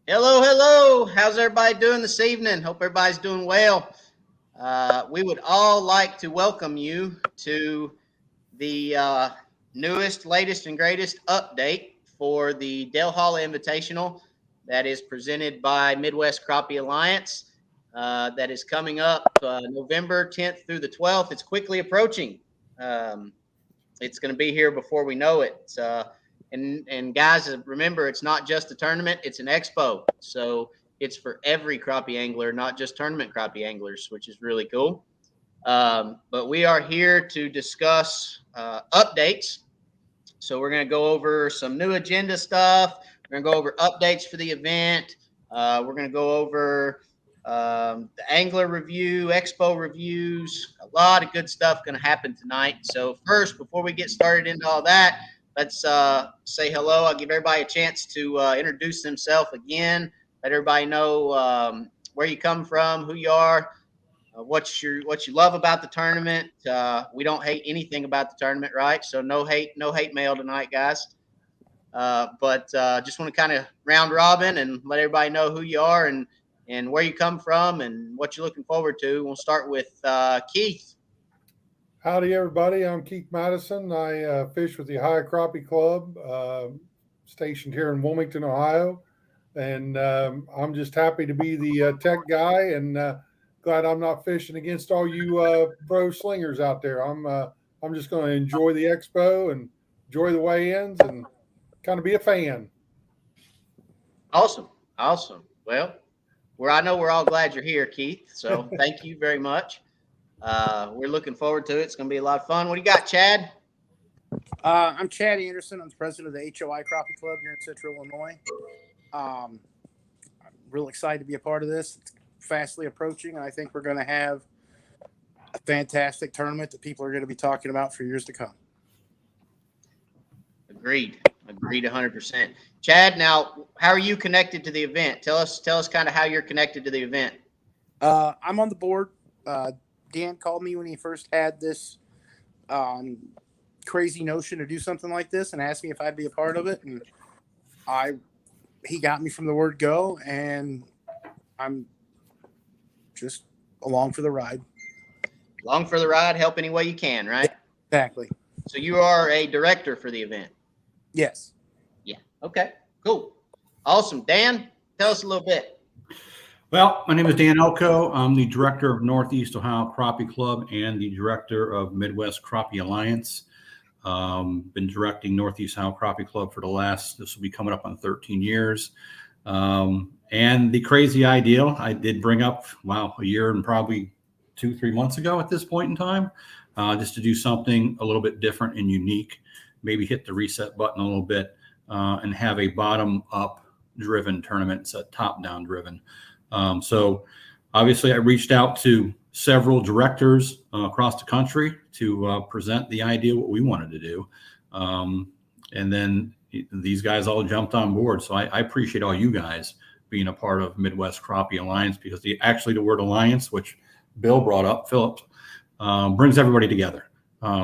Hello, hello. How's everybody doing this evening? Hope everybody's doing well. We would all like to welcome you to the newest, latest, and greatest update for the Dale Hall Invitational that is presented by Midwest Crappie Alliance. That is coming up November 10th through the 12th. It's quickly approaching. It's going to be here before we know it. And guys, remember, it's not just a tournament, it's an expo. So it's for every crappie angler, not just tournament crappie anglers, which is really cool. But we are here to discuss updates. So we're going to go over some new agenda stuff. We're going to go over updates for the event. We're going to go over the angler review, expo reviews. A lot of good stuff going to happen tonight. So first, before we get started into all that, let's say hello. I'll give everybody a chance to introduce themselves again. Let everybody know where you come from, who you are, what you love about the tournament. We don't hate anything about the tournament, right? So no hate mail tonight, guys. But just want to kind of round robin and let everybody know who you are and where you come from and what you're looking forward to. We'll start with Keith. Howdy, everybody. I'm Keith Madison. I fish with the Ohio Crappie Club, stationed here in Wilmington, Ohio. And I'm just happy to be the tech guy and glad I'm not fishing against all you pro slingers out there. I'm just going to enjoy the expo and enjoy the weigh-ins and kind of be a fan. Awesome. Well, I know we're all glad you're here, Keith. So thank you very much. We're looking forward to it. It's going to be a lot of fun. What do you got, Chad? I'm Chad Anderson. I'm the president of the HOI Crappie Club here in Central Illinois. I'm real excited to be a part of this. It's fastly approaching, and I think we're going to have a fantastic tournament that people are going to be talking about for years to come. Agreed 100%. Chad, now, how are you connected to the event? Tell us kind of how you're connected to the event. I'm on the board. Dan called me when he first had this crazy notion to do something like this and asked me if I'd be a part of it. And he got me from the word go, and I'm just along for the ride. Along for the ride, help any way you can, right? Exactly. So you are a director for the event? Yes. Yeah. Okay, cool. Awesome. Dan, tell us a little bit. Well, my name is Dan Elko. I'm the director of Northeast Ohio Crappie Club and the director of Midwest Crappie Alliance. Been directing Northeast Ohio Crappie Club for this will be coming up on 13 years. And the crazy idea I did bring up, a year and probably 2-3 months ago at this point in time, just to do something a little bit different and unique, maybe hit the reset button a little bit and have a bottom-up driven tournament instead of top-down driven. So obviously I reached out to several directors across the country to present the idea, what we wanted to do. And then these guys all jumped on board. So I appreciate all you guys being a part of Midwest Crappie Alliance, because the word alliance, which Bill brought up, Phillips, brings everybody together,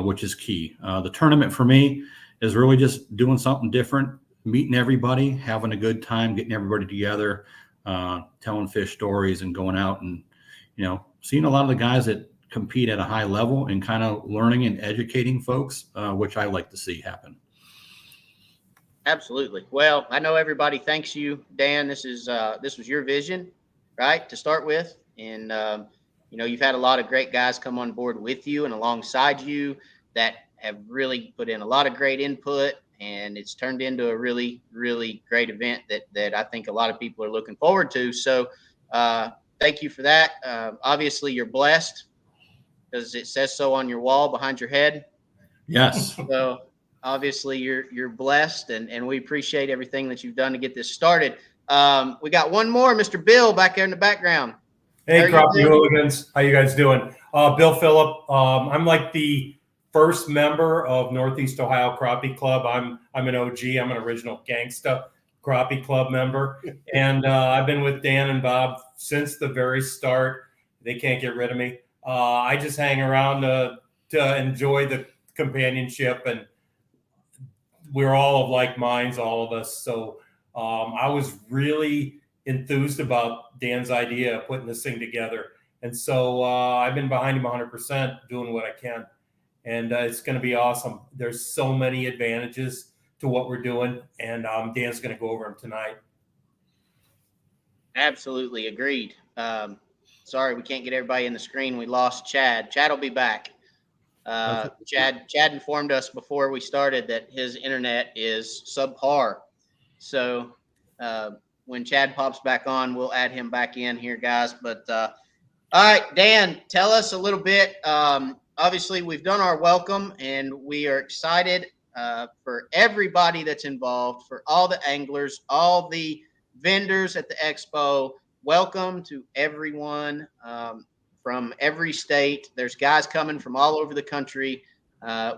which is key. The tournament for me is really just doing something different, meeting everybody, having a good time, getting everybody together, telling fish stories and going out and, seeing a lot of the guys that compete at a high level and kind of learning and educating folks, which I like to see happen. Absolutely. Well, I know everybody thanks you, Dan. This was your vision, right, to start with. And, you've had a lot of great guys come on board with you and alongside you that have really put in a lot of great input, and it's turned into a really, really great event that I think a lot of people are looking forward to. So thank you for that. Obviously, you're blessed because it says so on your wall behind your head. Yes. So obviously you're blessed, and we appreciate everything that you've done to get this started. We got one more, Mr. Bill, back there in the background. Hey, Crappie Hooligans. How you guys doing? Bill Phillip. I'm like the first member of Northeast Ohio Crappie Club. I'm an OG. I'm an original gangsta Crappie Club member. And I've been with Dan and Bob since the very start. They can't get rid of me. I just hang around to enjoy the companionship, and we're all of like minds, all of us. So I was really enthused about Dan's idea of putting this thing together. And so I've been behind him 100%, doing what I can. And it's going to be awesome. There's so many advantages to what we're doing, and Dan's going to go over them tonight. Absolutely agreed. Sorry, we can't get everybody in the screen. We lost Chad. Chad will be back. Chad informed us before we started that his internet is subpar. So when Chad pops back on, we'll add him back in here, guys. But all right, Dan, tell us a little bit. Obviously, we've done our welcome, and we are excited for everybody that's involved, for all the anglers, all the vendors at the Expo. Welcome to everyone from every state. There's guys coming from all over the country.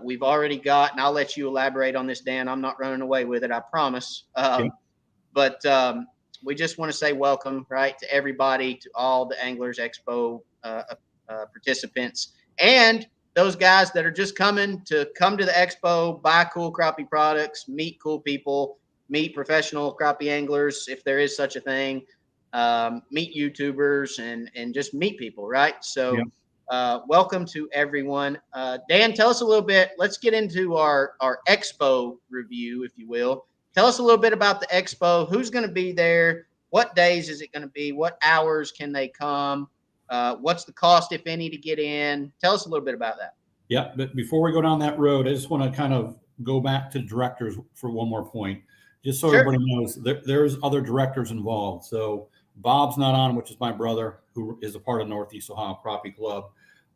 We've already got, and I'll let you elaborate on this, Dan. I'm not running away with it, I promise. Okay. But we just want to say welcome, right, to everybody, to all the Anglers Expo participants, and those guys that are just come to the Expo, buy cool crappie products, meet cool people, meet professional crappie anglers, if there is such a thing, meet YouTubers, and just meet people, right? So welcome to everyone. Dan, tell us a little bit. Let's get into our Expo review, if you will. Tell us a little bit about the Expo. Who's going to be there? What days is it going to be? What hours can they come? What's the cost, if any, to get in? Tell us a little bit about that. Yeah, but before we go down that road, I just want to kind of go back to directors for one more point, just so everybody knows there's other directors involved. So Bob's not on, which is my brother, who is a part of Northeast Ohio Crappie Club.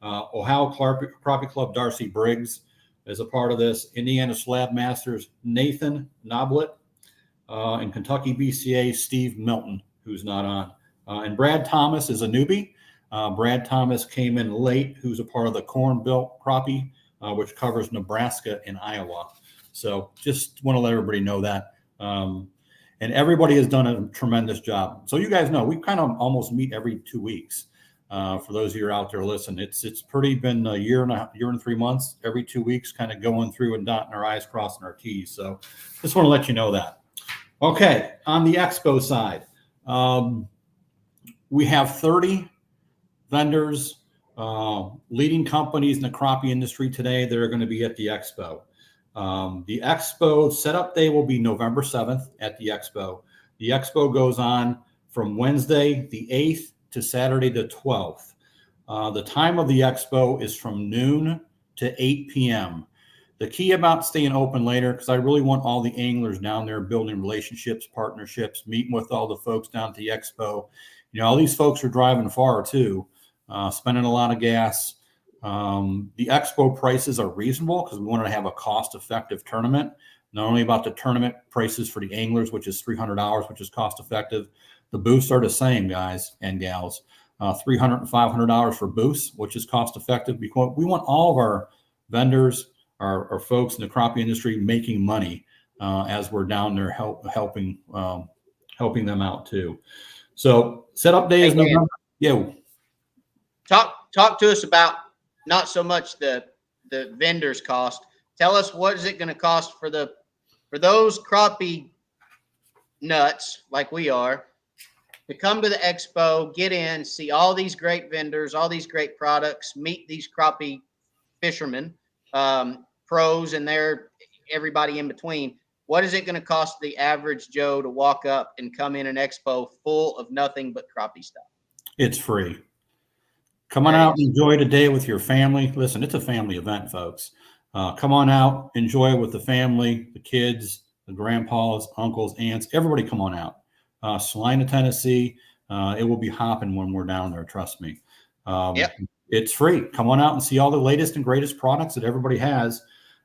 Ohio Crappie Club, Darcy Briggs is a part of this. Indiana Slab Masters, Nathan Noblet, and Kentucky BCA, Steve Milton, who's not on. And Brad Thomas is a newbie. Brad Thomas came in late, who's a part of the Corn Belt Crappie, which covers Nebraska and Iowa. So just want to let everybody know that. And everybody has done a tremendous job. So you guys know, we kind of almost meet every 2 weeks. For those of you who are out there listening, it's pretty been a year and 3 months, every 2 weeks, kind of going through and dotting our I's, crossing our T's. So just want to let you know that. Okay, on the Expo side, we have 30 vendors, leading companies in the crappie industry today that are going to be at the Expo. The Expo setup day will be November 7th at the Expo. The Expo goes on from Wednesday the 8th to Saturday the 12th. The time of the Expo is from noon to 8 p.m. The key about staying open later, because I really want all the anglers down there building relationships, partnerships, meeting with all the folks down at the Expo. You know, all these folks are driving far too, spending a lot of gas. The Expo prices are reasonable because we wanted to have a cost-effective tournament. Not only about the tournament prices for the anglers, which is $300, which is cost-effective. The booths are the same, guys and gals. $300 and $500 for booths, which is cost-effective because we want all of our vendors, our folks in the crappie industry making money as we're down there helping them out too. So setup day is November. Yeah. Talk to us about not so much the vendors cost. Tell us, what is it going to cost for those crappie nuts like we are to come to the Expo, get in, see all these great vendors, all these great products, meet these crappie fishermen, pros, and everybody in between. What is it going to cost the average Joe to walk up and come in an Expo full of nothing but crappie stuff? It's free. Come on out and enjoy the day with your family. Listen, it's a family event, folks. Come on out, enjoy it with the family, the kids, the grandpas, uncles, aunts. Everybody come on out. Salina, Tennessee. It will be hopping when we're down there. Trust me. It's free. Come on out and see all the latest and greatest products that everybody has,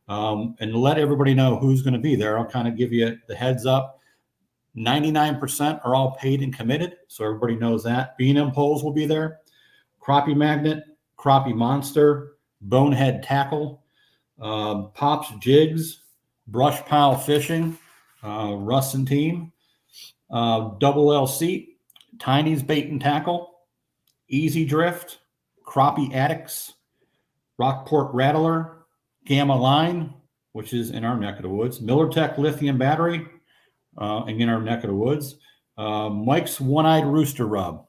and let everybody know who's going to be there. I'll kind of give you the heads up. 99% are all paid and committed, so everybody knows that. B&M poles will be there. Crappie Magnet, Crappie Monster, Bonehead Tackle, Pops Jigs, Brush Pile Fishing, Russ and Team, Double L Seat, Tiny's Bait and Tackle, Easy Drift, Crappie Addicts, Rockport Rattler, Gamma Line, which is in our neck of the woods, Miller Tech Lithium Battery, in our neck of the woods, Mike's One-Eyed Rooster Rub.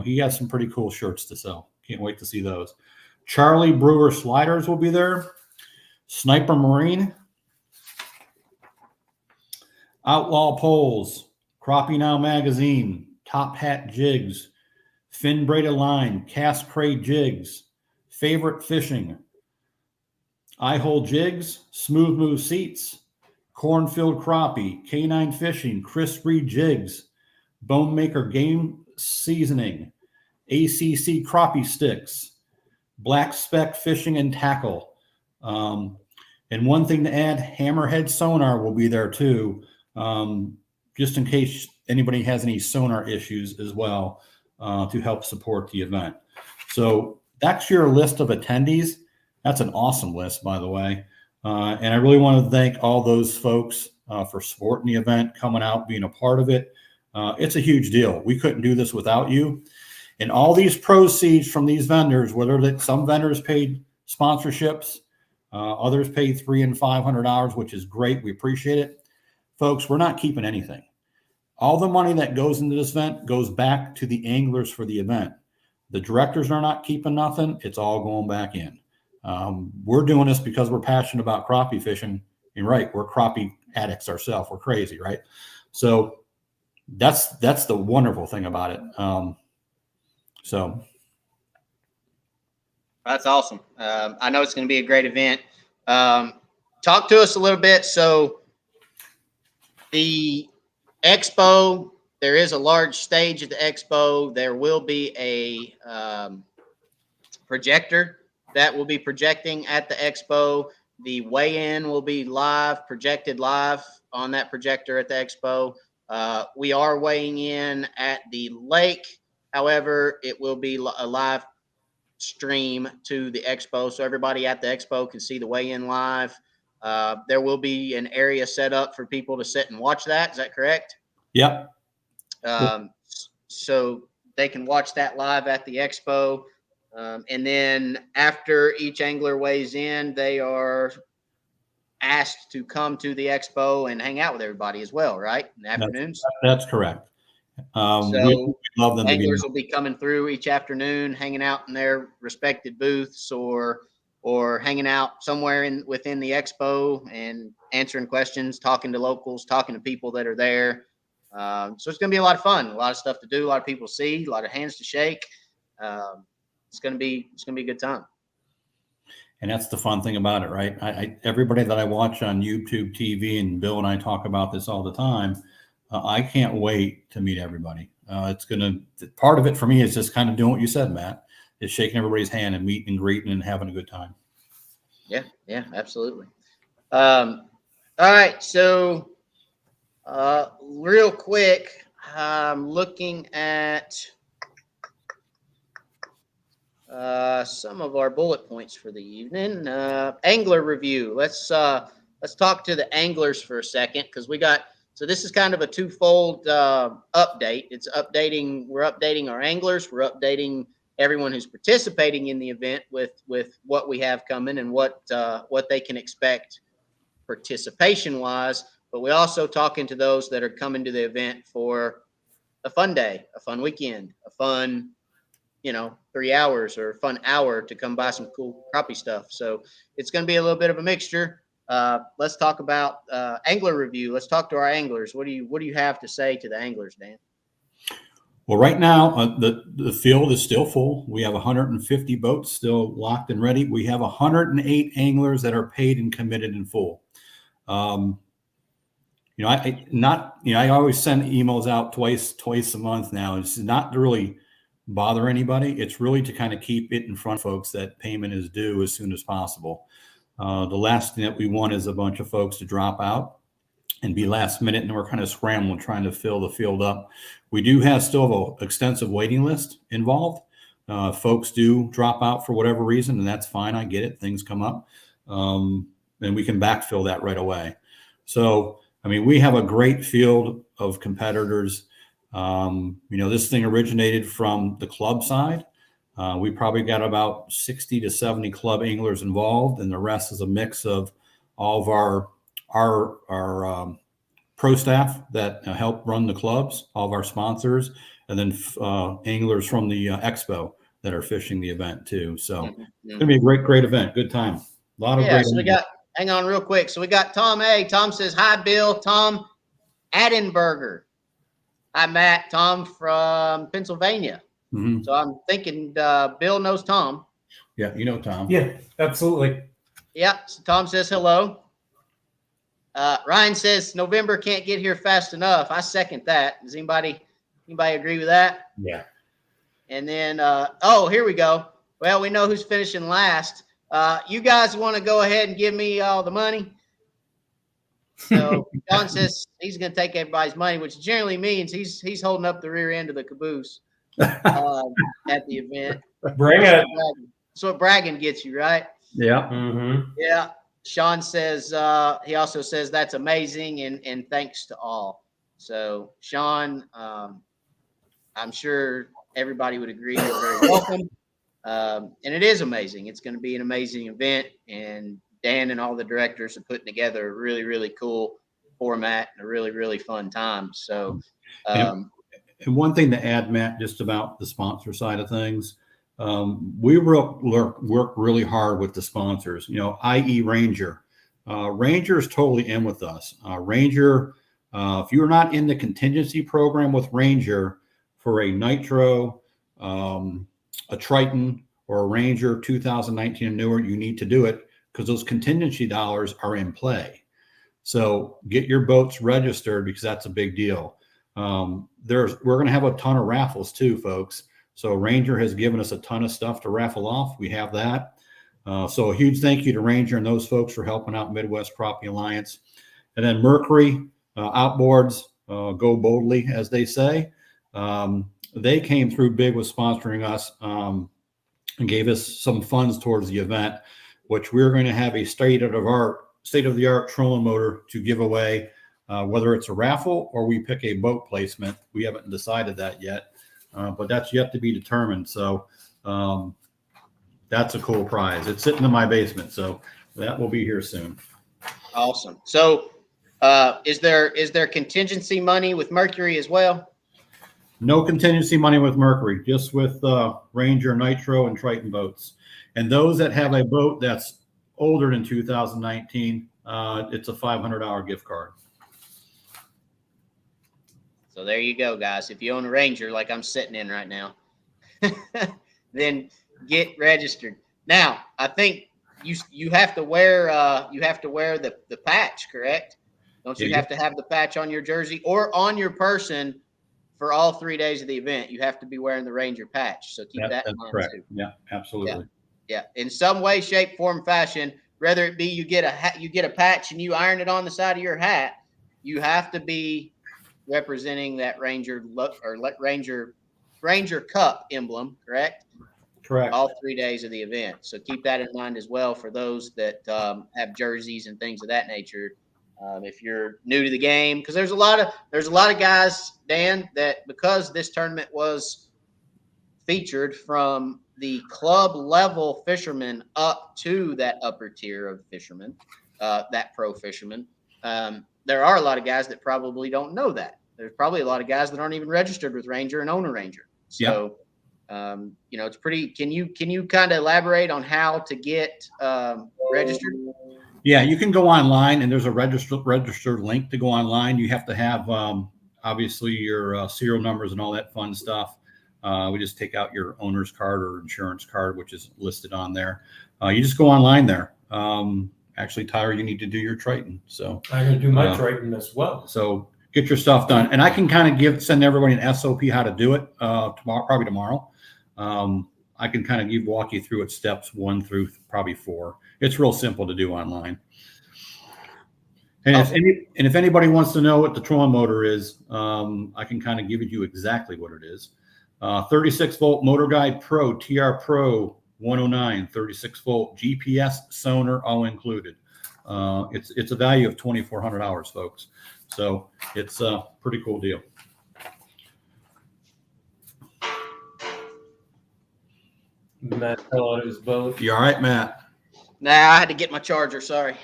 He has some pretty cool shirts to sell. Can't wait to see those. Charlie Brewer Sliders will be there. Sniper Marine. Outlaw Poles. Crappie Now Magazine. Top Hat Jigs. Fin Braided Line. Cast Crate Jigs. Favorite Fishing. Eye Hole Jigs. Smooth Move Seats. Cornfield Crappie. Canine Fishing. Chris Reed Jigs. Bone Maker Game Seasoning. ACC Crappie Sticks. Black Speck Fishing and Tackle. And one thing to add, Hammerhead Sonar will be there too, just in case anybody has any sonar issues as well, to help support the event. So that's your list of attendees. That's an awesome list, by the way. And I really want to thank all those folks for supporting the event, coming out, being a part of it. It's a huge deal. We couldn't do this without you. And all these proceeds from these vendors, whether that some vendors paid sponsorships, others paid $300 and $500, which is great. We appreciate it. Folks, we're not keeping anything. All the money that goes into this event goes back to the anglers for the event. The directors are not keeping nothing. It's all going back in. We're doing this because we're passionate about crappie fishing. And right, we're crappie addicts ourselves. We're crazy, right? So that's the wonderful thing about it. So that's awesome. I know it's going to be a great event. Talk to us a little bit. So the Expo, there is a large stage at the Expo. There will be a projector that will be projecting at the Expo. The weigh-in will be live, projected live on that projector at the Expo. We are weighing in at the lake. However, it will be a live stream to the Expo, so everybody at the Expo can see the weigh-in live. There will be an area set up for people to sit and watch that. Is that correct? Yep. So they can watch that live at the Expo. And then after each angler weighs in, they are asked to come to the Expo and hang out with everybody as well, right? In the afternoons? That's correct. So we love them. Anglers will be coming through each afternoon, hanging out in their respected booths or hanging out somewhere within the Expo and answering questions, talking to locals, talking to people that are there. So it's going to be a lot of fun, a lot of stuff to do, a lot of people to see, a lot of hands to shake. It's going to be a good time. And that's the fun thing about it, right? Everybody that I watch on YouTube TV, and Bill and I talk about this all the time. I can't wait to meet everybody. Part of it for me is just kind of doing what you said, Matt, is shaking everybody's hand and meeting and greeting and having a good time. Yeah, absolutely. All right. So real quick, I'm looking at some of our bullet points for the evening. Angler review. Let's talk to the anglers for a second, because so this is kind of a twofold update. We're updating our anglers. We're updating everyone who's participating in the event with what we have coming and what they can expect participation wise. But we're also talking to those that are coming to the event for a fun day, a fun weekend, a fun 3 hours or a fun hour to come buy some cool crappie stuff. So it's going to be a little bit of a mixture. Let's talk about angler review. Let's talk to our anglers. What do you have to say to the anglers, Dan? Well, right now the field is still full. We have 150 boats still locked and ready. We have 108 anglers that are paid and committed in full. I always send emails out twice a month now. It's not to really bother anybody. It's really to kind of keep it in front of folks that payment is due as soon as possible. The last thing that we want is a bunch of folks to drop out and be last minute, and we're kind of scrambling trying to fill the field up. We do still have an extensive waiting list involved. Folks do drop out for whatever reason, and that's fine. I get it. Things come up, and we can backfill that right away. So, we have a great field of competitors. This thing originated from the club side. We probably got about 60 to 70 club anglers involved, and the rest is a mix of all of our pro staff that help run the clubs, all of our sponsors, and then anglers from the Expo that are fishing the event too. So it's gonna be a great event. Good time. A lot of great. So we got. Hang on real quick. So we got Tom A. Tom says hi, Bill. Tom Addenberger. Hi, Matt. Tom from Pennsylvania. Mm-hmm. So I'm thinking Bill knows Tom. Yeah, you know Tom. Yeah, absolutely. Yeah. So Tom says hello. Ryan says November can't get here fast enough. I second that. Does anybody agree with that? Yeah. And then here we go. Well, we know who's finishing last. You guys want to go ahead and give me all the money? So John says he's going to take everybody's money, which generally means he's holding up the rear end of the caboose at the event. Bring it. That's what bragging gets you, right? Yeah. Mm-hmm. Yeah. Sean says he also says that's amazing and thanks to all. So Sean, I'm sure everybody would agree you're very welcome. And it is amazing. It's going to be an amazing event, and Dan and all the directors are putting together a really, really cool format and a really, really fun time. So, and one thing to add, Matt, just about the sponsor side of things, we work really hard with the sponsors, i.e. Ranger. Ranger is totally in with us. Ranger, if you're not in the contingency program with Ranger for a Nitro, a Triton, or a Ranger 2019 and newer, you need to do it because those contingency dollars are in play. So get your boats registered because that's a big deal. We're going to have a ton of raffles too, folks. So Ranger has given us a ton of stuff to raffle off. We have that. So a huge thank you to Ranger and those folks for helping out Midwest Crappie Alliance. And then Mercury Outboards, go boldly, as they say. They came through big with sponsoring us and gave us some funds towards the event, which we're going to have a state-of-the-art trolling motor to give away, whether it's a raffle or we pick a boat placement. We haven't decided that yet, but that's yet to be determined. So that's a cool prize. It's sitting in my basement, so that will be here soon. Awesome. So is there contingency money with Mercury as well? No contingency money with Mercury, just with Ranger, Nitro, and Triton boats. And those that have a boat that's older than 2019, it's a $500 gift card. So there you go, guys. If you own a Ranger like I'm sitting in right now, then get registered. Now, I think you have to wear the patch, correct? Don't you have to have the patch on your jersey or on your person for all 3 days of the event? You have to be wearing the Ranger patch. So keep that in mind correct. too. Yeah, absolutely. Yeah. In some way, shape, form, fashion, whether it be you get a patch and you iron it on the side of your hat, you have to be representing that Ranger Cup emblem, correct? Correct. All 3 days of the event. So keep that in mind as well for those that have jerseys and things of that nature. If you're new to the game, because there's a lot of guys, Dan, that because this tournament was featured from the club level fishermen up to that upper tier of fishermen, that pro fisherman. There are a lot of guys that probably don't know that. There's probably a lot of guys that aren't even registered with Ranger and own a Ranger. So, it's pretty. Can you kind of elaborate on how to get registered? Yeah, you can go online, and there's a registered link to go online. You have to have obviously your serial numbers and all that fun stuff. We just take out your owner's card or insurance card, which is listed on there. You just go online there. Actually, Tyler, you need to do your Triton. So I'm going to do my Triton as well. So get your stuff done, and I can kind of send everybody an SOP how to do it probably tomorrow. I can kind of walk you through it steps 1 through probably 4. It's real simple to do online. And if anybody wants to know what the trolling motor is, I can kind of give you exactly what it is. 36 volt Motor Guide Pro TR Pro 109, 36 volt GPS sonar, all included. It's a value of $2,400, folks. So it's a pretty cool deal. Matt fell out of his boat. You all right, Matt? Nah, I had to get my charger. Sorry.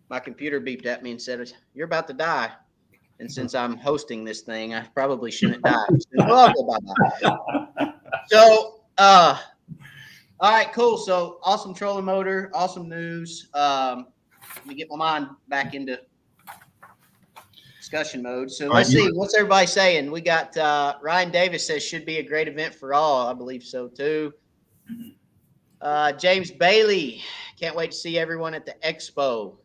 my computer beeped at me and said, "You're about to die." And since I'm hosting this thing, I probably shouldn't die. So, well, I'll go bye-bye. So, all right, cool. So, awesome trolling motor, awesome news. Let me get my mind back into discussion mode. So let's see, what's everybody saying? We got Ryan Davis says should be a great event for all. I believe so too. James Bailey, can't wait to see everyone at the Expo.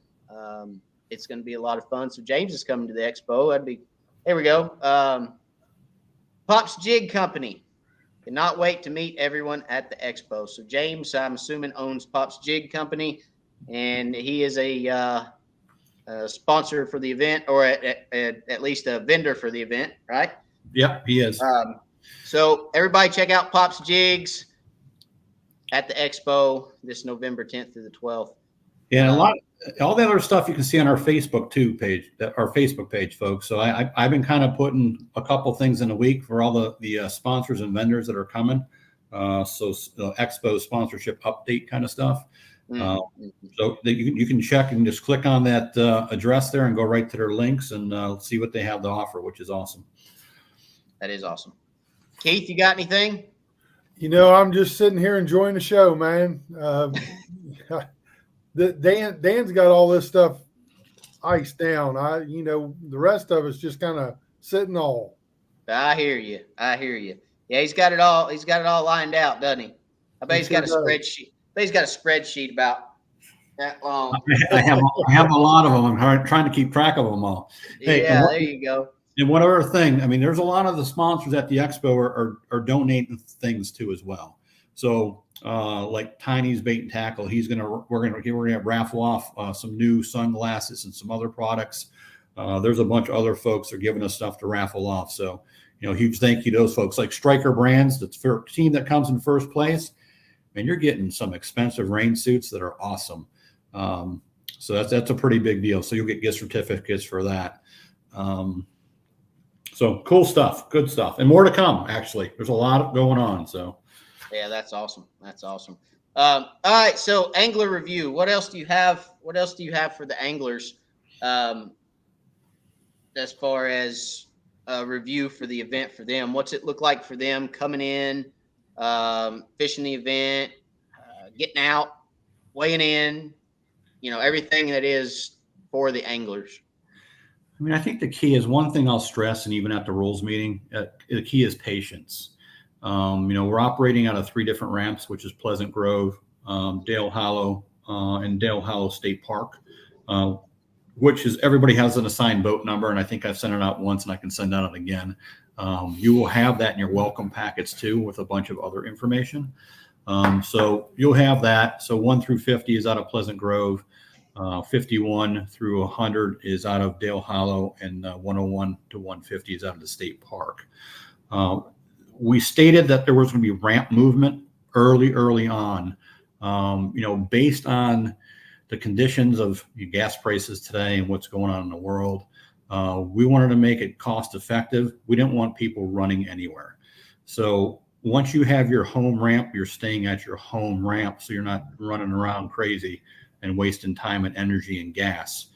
It's going to be a lot of fun. So James is coming to the Expo. There we go. Pop's Jig Company, cannot wait to meet everyone at the Expo. So James, I'm assuming, owns Pop's Jig Company, and he is a sponsor for the event, or at least a vendor for the event, right? Yep, he is. So everybody check out Pop's Jigs at the Expo this November 10th through the 12th. Yeah, all the other stuff you can see on our Facebook our Facebook page, folks. So I've been kind of putting a couple things in a week for all the sponsors and vendors that are coming. So the Expo sponsorship update kind of stuff. So that you can check and just click on that address there and go right to their links and see what they have to offer, which is awesome. That is awesome. Keith, you got anything? I'm just sitting here enjoying the show, man. Dan's got all this stuff iced down. The rest of us just kind of sitting all. I hear you. Yeah, he's got it all. He's got it all lined out, doesn't he? I bet he's got a spreadsheet. He's got a spreadsheet about that long. I have a lot of them. I'm trying to keep track of them all. Hey, yeah, there you go. And one other thing, I mean, there's a lot of the sponsors at the Expo are donating things too as well. So like Tiny's Bait and Tackle, we're gonna raffle off some new sunglasses and some other products. There's a bunch of other folks that are giving us stuff to raffle off. So huge thank you to those folks. Like Striker Brands, that's the team that comes in first place. And you're getting some expensive rain suits that are awesome. So that's a pretty big deal. So you'll get gift certificates for that. So cool stuff, good stuff, and more to come. Actually, there's a lot going on. So yeah, that's awesome. All right, so angler review. What else do you have? What else do you have for the anglers? As far as a review for the event for them, what's it look like for them coming in? Fishing the event, getting out, weighing in, everything that is for the anglers. I mean, I think the key is one thing I'll stress, and even at the rules meeting, the key is patience. We're operating out of 3 different ramps, which is Pleasant Grove, Dale Hollow, and Dale Hollow State Park, which is everybody has an assigned boat number. And I think I've sent it out once and I can send out again. You will have that in your welcome packets too, with a bunch of other information. So you'll have that. So 1 through 50 is out of Pleasant Grove. 51 through 100 is out of Dale Hollow, and 101 to 150 is out of the state park. We stated that there was going to be ramp movement early on, based on the conditions of gas prices today and what's going on in the world. We wanted to make it cost effective. We didn't want people running anywhere. So once you have your home ramp, you're staying at your home ramp, so you're not running around crazy and wasting time and energy and gas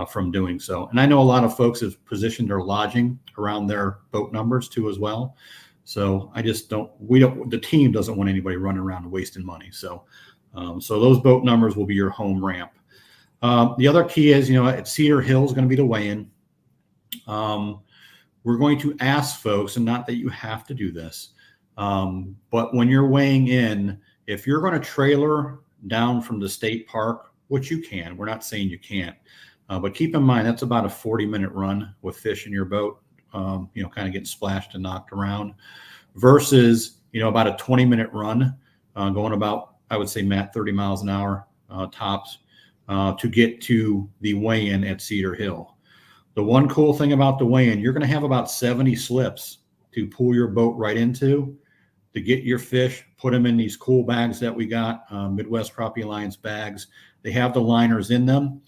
from doing so. And I know a lot of folks have positioned their lodging around their boat numbers too as well. So the team doesn't want anybody running around and wasting money. So those boat numbers will be your home ramp. The other key is, at Cedar Hill is going to be the weigh-in. We're going to ask folks, and not that you have to do this, but when you're weighing in, if you're going to trailer down from the state park, which you can, we're not saying you can't, but keep in mind that's about a 40-minute run with fish in your boat, kind of getting splashed and knocked around, versus about a 20-minute run going about, I would say, Matt, 30 miles an hour tops to get to the weigh-in at Cedar Hill. The one cool thing about the weigh-in, you're going to have about 70 slips to pull your boat right into to get your fish, put them in these cool bags that we got, Midwest Crappie Alliance bags. They have the liners in them.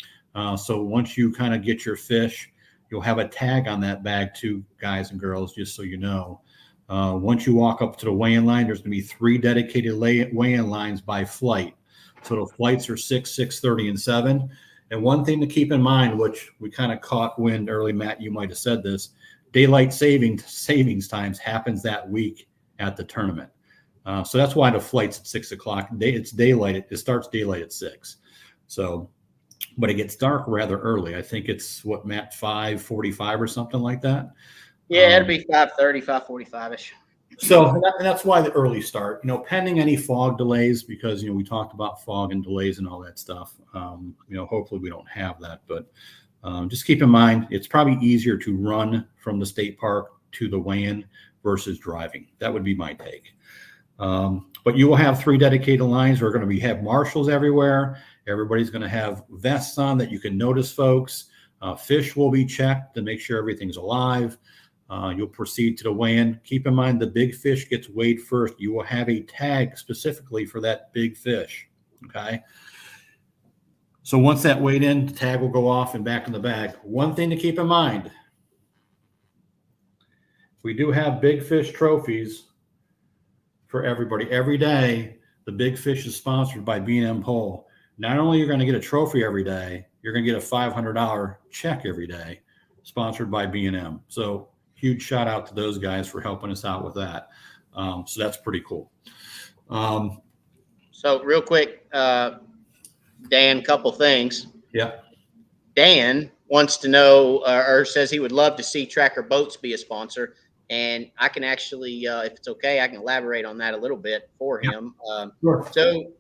So once you kind of get your fish, you'll have a tag on that bag too, guys and girls, just so you know. Once you walk up to the weigh-in line, there's going to be 3 dedicated weigh-in lines by flight. So the flights are 6, 6:30, and 7. And one thing to keep in mind, which we kind of caught wind early, Matt, you might have said this, daylight savings times happens that week at the tournament. So that's why the flight's at 6 o'clock. It's daylight. It starts daylight at 6. So, but it gets dark rather early. I think it's what, Matt, 5:45 or something like that. Yeah, it'll be 5:30, 5:45-ish. So that's why the early start, pending any fog delays, because, we talked about fog and delays and all that stuff. Hopefully we don't have that, but just keep in mind, it's probably easier to run from the state park to the weigh-in versus driving. That would be my take. But you will have 3 dedicated lines. We're going to have marshals everywhere. Everybody's going to have vests on that you can notice folks. Fish will be checked to make sure everything's alive. You'll proceed to the weigh-in. Keep in mind, the big fish gets weighed first. You will have a tag specifically for that big fish. Okay. So once that weighed in, the tag will go off and back in the bag. One thing to keep in mind, we do have big fish trophies for everybody. Every day, the big fish is sponsored by B&M Pole. Not only are you going to get a trophy every day, you're going to get a $500 check every day, sponsored by B&M. So huge shout out to those guys for helping us out with that. So that's pretty cool. So real quick, Dan, couple things. Yeah. Dan wants to know, or says he would love to see Tracker Boats be a sponsor. And I can actually, if it's okay, I can elaborate on that a little bit for him. Sure. So,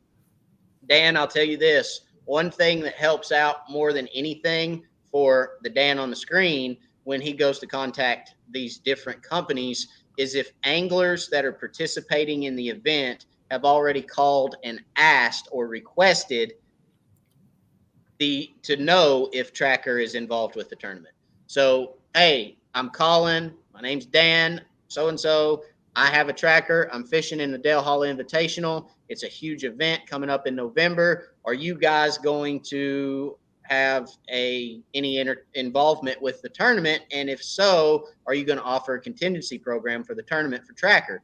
Dan, I'll tell you this. One thing that helps out more than anything for the Dan on the screen when he goes to contact these different companies is if anglers that are participating in the event have already called and asked or requested to know if Tracker is involved with the tournament. So, hey, I'm calling. My name's Dan, so-and-so. I have a tracker. I'm fishing in the Dale Hall Invitational. It's a huge event coming up in November. Are you guys going to have any involvement with the tournament? And if so, are you going to offer a contingency program for the tournament for Tracker?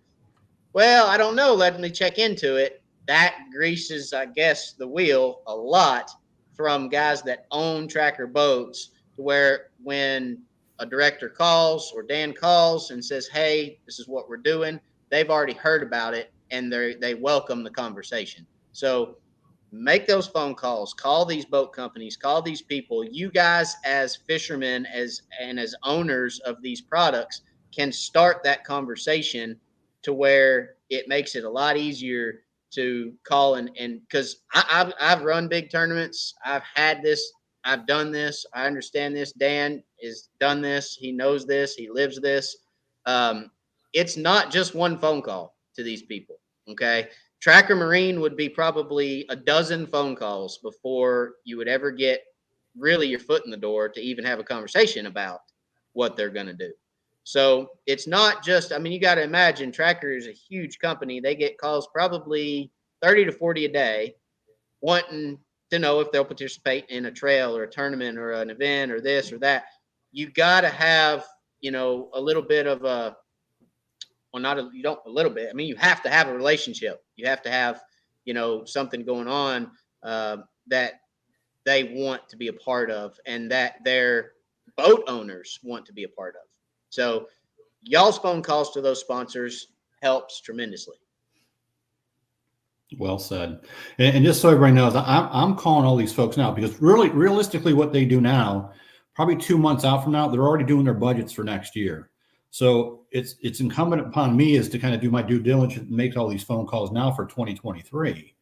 Well, I don't know. Let me check into it. That greases, I guess, the wheel a lot from guys that own Tracker boats, to where when a director calls or Dan calls and says, hey, this is what we're doing, they've already heard about it and they welcome the conversation. So make those phone calls, call these boat companies, call these people. You guys as fishermen as owners of these products can start that conversation to where it makes it a lot easier to call and because I've run big tournaments. I've had this. I've done this. I understand this. Dan has done this. He knows this. He lives this. It's not just one phone call to these people. Okay. Tracker Marine would be probably a dozen phone calls before you would ever get really your foot in the door to even have a conversation about what they're going to do. So it's not just, you got to imagine Tracker is a huge company. They get calls probably 30 to 40 a day wanting to know if they'll participate in a trail or a tournament or an event or this or that. You got to have, a little bit of a, well, not a, you don't a little bit. You have to have a relationship. You have to have, something going on that they want to be a part of and that their boat owners want to be a part of. So y'all's phone calls to those sponsors helps tremendously. Well said. And just so everybody knows, I'm calling all these folks now because really, realistically, what they do now, probably 2 months out from now, they're already doing their budgets for next year. So it's incumbent upon me is to kind of do my due diligence and make all these phone calls now for 2023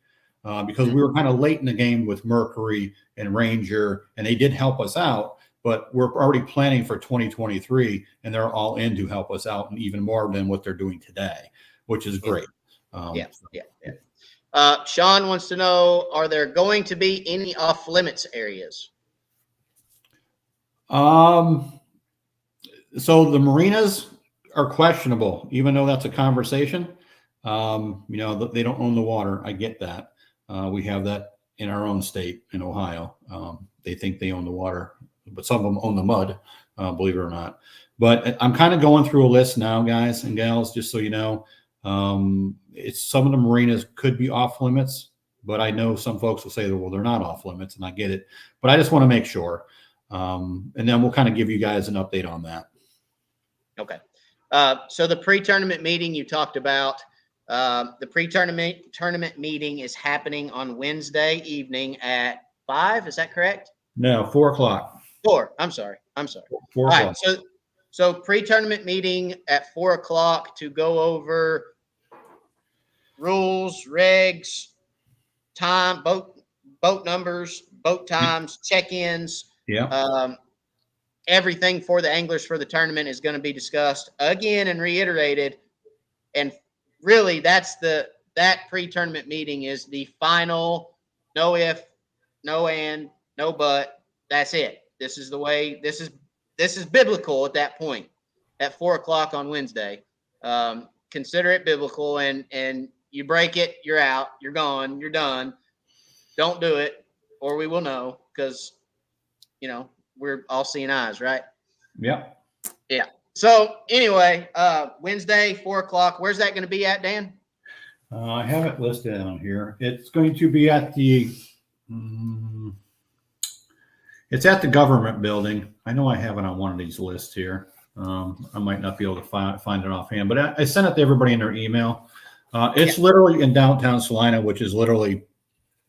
because we were kind of late in the game with Mercury and Ranger, and they did help us out, but we're already planning for 2023, and they're all in to help us out and even more than what they're doing today, which is great. Yeah. Sean wants to know, are there going to be any off limits areas? So the marinas are questionable, even though that's a conversation. They don't own the water. I get that. We have that in our own state in Ohio. They think they own the water, but some of them own the mud, believe it or not. But I'm kind of going through a list now, guys and gals, just so you know. It's some of the marinas could be off limits. but I know some folks will say, well, they're not off limits, and I get it, but I just want to make sure. And then we'll kind of give you guys an update on that. Okay. So the pre-tournament meeting you talked about, the pre-tournament meeting is happening on Wednesday evening at 5. Is that correct? No, 4 o'clock. 4. I'm sorry. 4 All o'clock. right. So pre-tournament meeting at 4 o'clock to go over rules, regs, time, boat numbers, boat times, check-ins. Yeah. Everything for the anglers for the tournament is going to be discussed again and reiterated. And really, that pre-tournament meeting is the final, no if, no and, no but. That's it. This is the way. This is biblical at that point. At 4 o'clock on Wednesday, consider it biblical. And you break it, you're out. You're gone. You're done. Don't do it, or we will know, because we're all seeing eyes, right? Yep. Yeah. So anyway, Wednesday, 4 o'clock. Where's that going to be at, Dan? I have it listed on here. It's going to be at the, it's at the government building. I know I have it on one of these lists here. I might not be able to find it offhand, but I sent it to everybody in their email. It's literally in downtown Salina, which is literally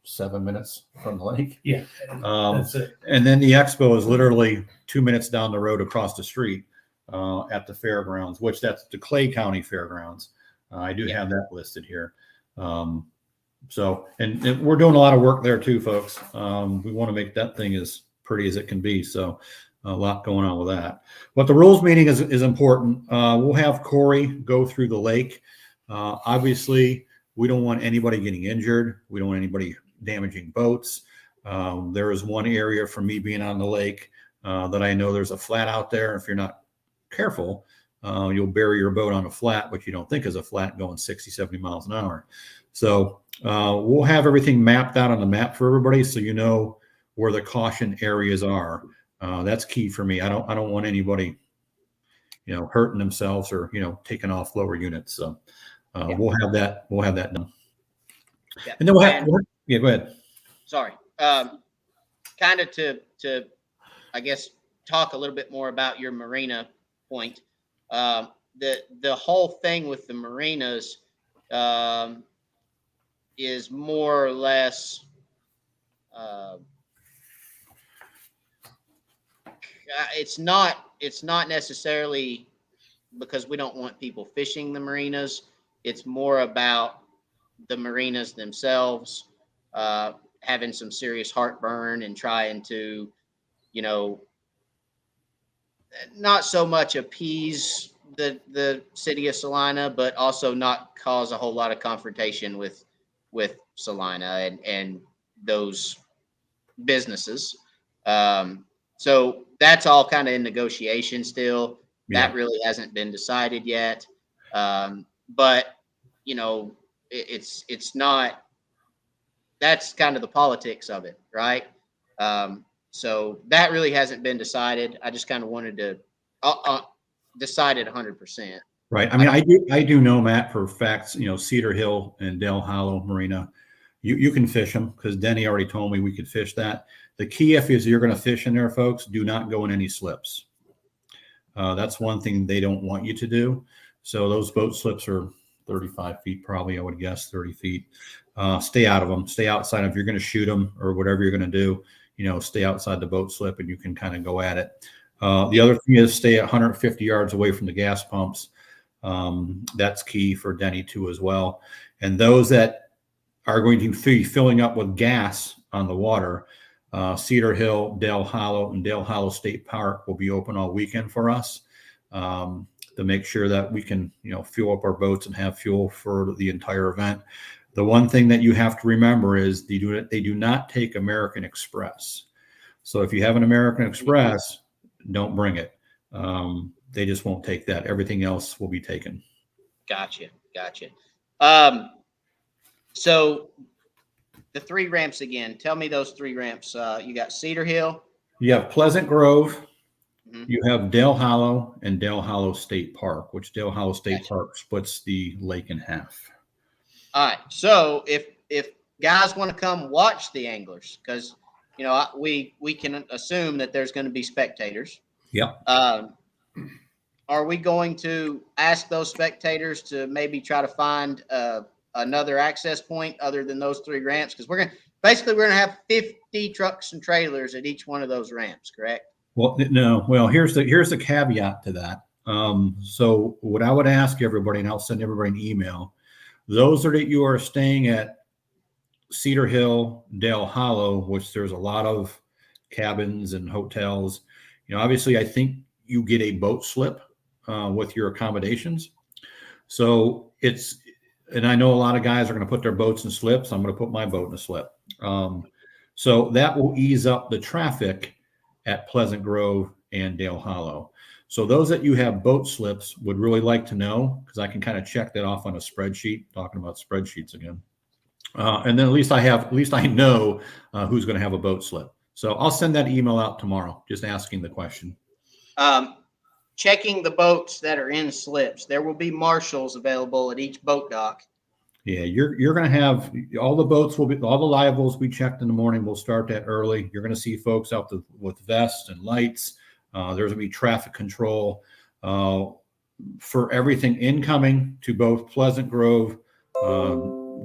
7 minutes from the lake. Yeah. That's it. And then the expo is literally 2 minutes down the road across the street at the fairgrounds, which that's the Clay County Fairgrounds. I do have that listed here. So, and we're doing a lot of work there too, folks. We want to make that thing as pretty as it can be. So a lot going on with that. But the rules meeting is important. We'll have Corey go through the lake. Obviously, we don't want anybody getting injured. We don't want anybody damaging boats. There is one area for me being on the lake that I know there's a flat out there. If you're not careful, you'll bury your boat on a flat, which you don't think is a flat, going 60, 70 miles an hour. So we'll have everything mapped out on the map for everybody, so you know where the caution areas are. That's key for me. I don't want anybody, hurting themselves or taking off lower units. So we'll have that done. Yeah. And then we'll have. Yeah, go ahead. Sorry. Kind of to I guess talk a little bit more about your marina point. The whole thing with the marinas is more or less it's not necessarily because we don't want people fishing the marinas. It's more about the marinas themselves having some serious heartburn and trying to, not so much appease the city of Salina, but also not cause a whole lot of confrontation with Salina and those businesses. So that's all kind of in negotiation still. Yeah. That really hasn't been decided yet. But it's not, that's kind of the politics of it, right? So that really hasn't been decided. I just kind of wanted to decide it 100%. Right. I mean, I do know, Matt, for facts, Cedar Hill and Dale Hollow Marina, you can fish them because Denny already told me we could fish that. The key, if you're going to fish in there, folks, do not go in any slips. That's one thing they don't want you to do. So those boat slips are 35 feet, probably, I would guess 30 feet. Stay out of them. Stay outside. If you're going to shoot them or whatever you're going to do, stay outside the boat slip and you can kind of go at it. The other thing is stay 150 yards away from the gas pumps. That's key for Denny too as well. And those that are going to be filling up with gas on the water, Cedar Hill, Dale Hollow, and Dale Hollow State Park will be open all weekend for us to make sure that we can, fuel up our boats and have fuel for the entire event. The one thing that you have to remember is they do not take American Express. So if you have an American Express, don't bring it. They just won't take that. Everything else will be taken. Gotcha. So the 3 ramps again. Tell me those 3 ramps. You got Cedar Hill. You have Pleasant Grove. Mm-hmm. You have Dale Hollow and Dale Hollow State Park, which Dale Hollow State Park splits the lake in half. All right. So if guys want to come watch the anglers, because we can assume that there's going to be spectators. Yep. Are we going to ask those spectators to maybe try to find another access point other than those 3 ramps? Because we're going to have 50 trucks and trailers at each one of those ramps, correct? Well, no. Well, here's the caveat to that. So what I would ask everybody, and I'll send everybody an email, those that you are staying at Cedar Hill, Dale Hollow, which there's a lot of cabins and hotels. Obviously, I think you get a boat slip with your accommodations. So and I know a lot of guys are going to put their boats in slips. I'm going to put my boat in a slip. So that will ease up the traffic at Pleasant Grove and Dale Hollow. So those that you have boat slips would really like to know, because I can kind of check that off on a spreadsheet, talking about spreadsheets again. And then at least I know who's going to have a boat slip. So I'll send that email out tomorrow, just asking the question. Checking the boats that are in slips. There will be marshals available at each boat dock. Yeah, you're going to have all the boats all the livables we checked in the morning. We'll start that early. You're going to see folks out with vests and lights. There's going to be traffic control for everything incoming to both Pleasant Grove,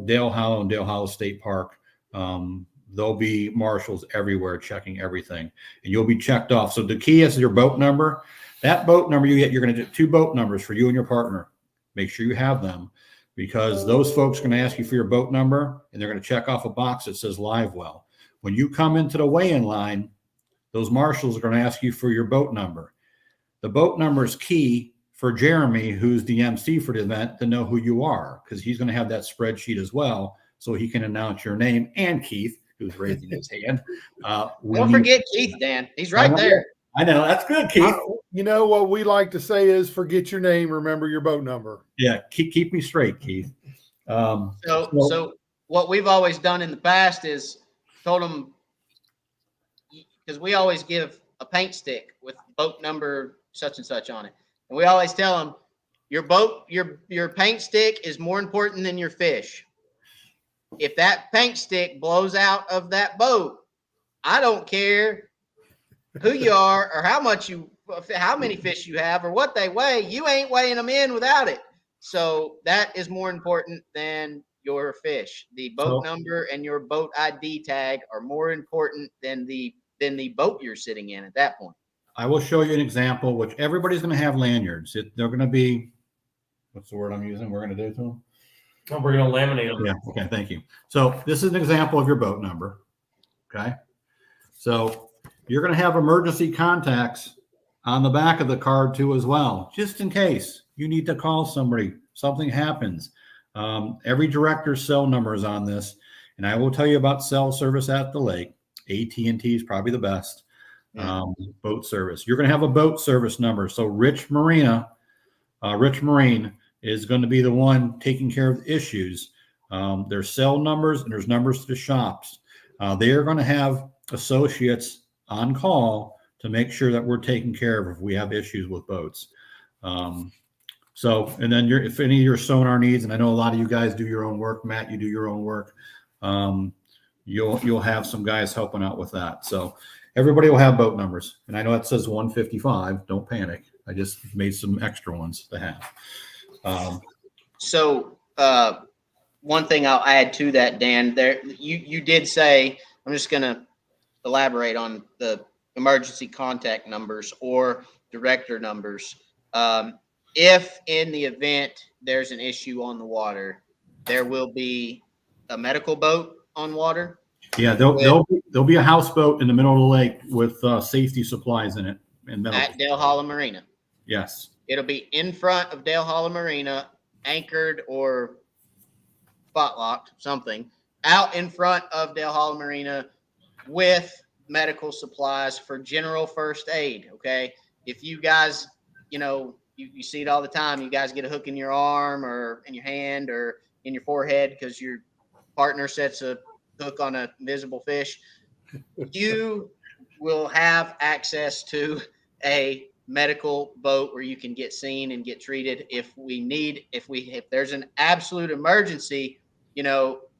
Dale Hollow, and Dale Hollow State Park. There'll be marshals everywhere checking everything, and you'll be checked off. So the key is your boat number. That boat number you're going to get 2 boat numbers for you and your partner. Make sure you have them, because those folks are going to ask you for your boat number, and they're going to check off a box that says live well. When you come into the weigh-in line, those marshals are going to ask you for your boat number. The boat number is key for Jeremy, who's the MC for the event, to know who you are, because he's going to have that spreadsheet as well, so he can announce your name, and Keith, who's raising his hand. Don't forget Keith, Dan. He's right there. I know. That's good, Keith. What we like to say is forget your name, remember your boat number. Yeah, keep me straight, Keith. So what we've always done in the past is told them, because we always give a paint stick with boat number such and such on it. And we always tell them, your paint stick is more important than your fish. If that paint stick blows out of that boat, I don't care who you are or how many fish you have or what they weigh, you ain't weighing them in without it. So that is more important than your fish. The boat number and your boat ID tag are more important than the boat you're sitting in at that point. I will show you an example, which everybody's going to have lanyards. They're going to be, what's the word I'm using? We're going to do to them. Oh, we're going to laminate them. Yeah. Okay. Thank you. So this is an example of your boat number. Okay. So you're going to have emergency contacts on the back of the card too, as well, just in case you need to call somebody, something happens. Every director's cell number is on this, and I will tell you about cell service at the lake. AT&T is probably the best. Boat service. You're going to have a boat service number. So Rich Marine is going to be the one taking care of the issues. There's cell numbers and there's numbers to the shops. They are going to have associates on call to make sure that we're taking care of if we have issues with boats. And then if any of your sonar needs, and I know a lot of you guys do your own work, Matt, you do your own work. You'll have some guys helping out with that. So everybody will have boat numbers. And I know it says 155. Don't panic. I just made some extra ones to have. One thing I'll add to that, Dan, there you did say, I'm just going to elaborate on the emergency contact numbers or director numbers. If in the event there's an issue on the water, there will be a medical boat on water. Yeah, there'll be a houseboat in the middle of the lake with safety supplies in it. At Dale Hollow Marina. Yes. It'll be in front of Dale Hollow Marina, anchored or spot locked, something, out in front of Dale Hollow Marina with medical supplies for general first aid, okay? If you guys, you see it all the time, you guys get a hook in your arm or in your hand or in your forehead because your partner sets a hook on a invisible fish, you will have access to a medical boat where you can get seen and get treated if there's an absolute emergency.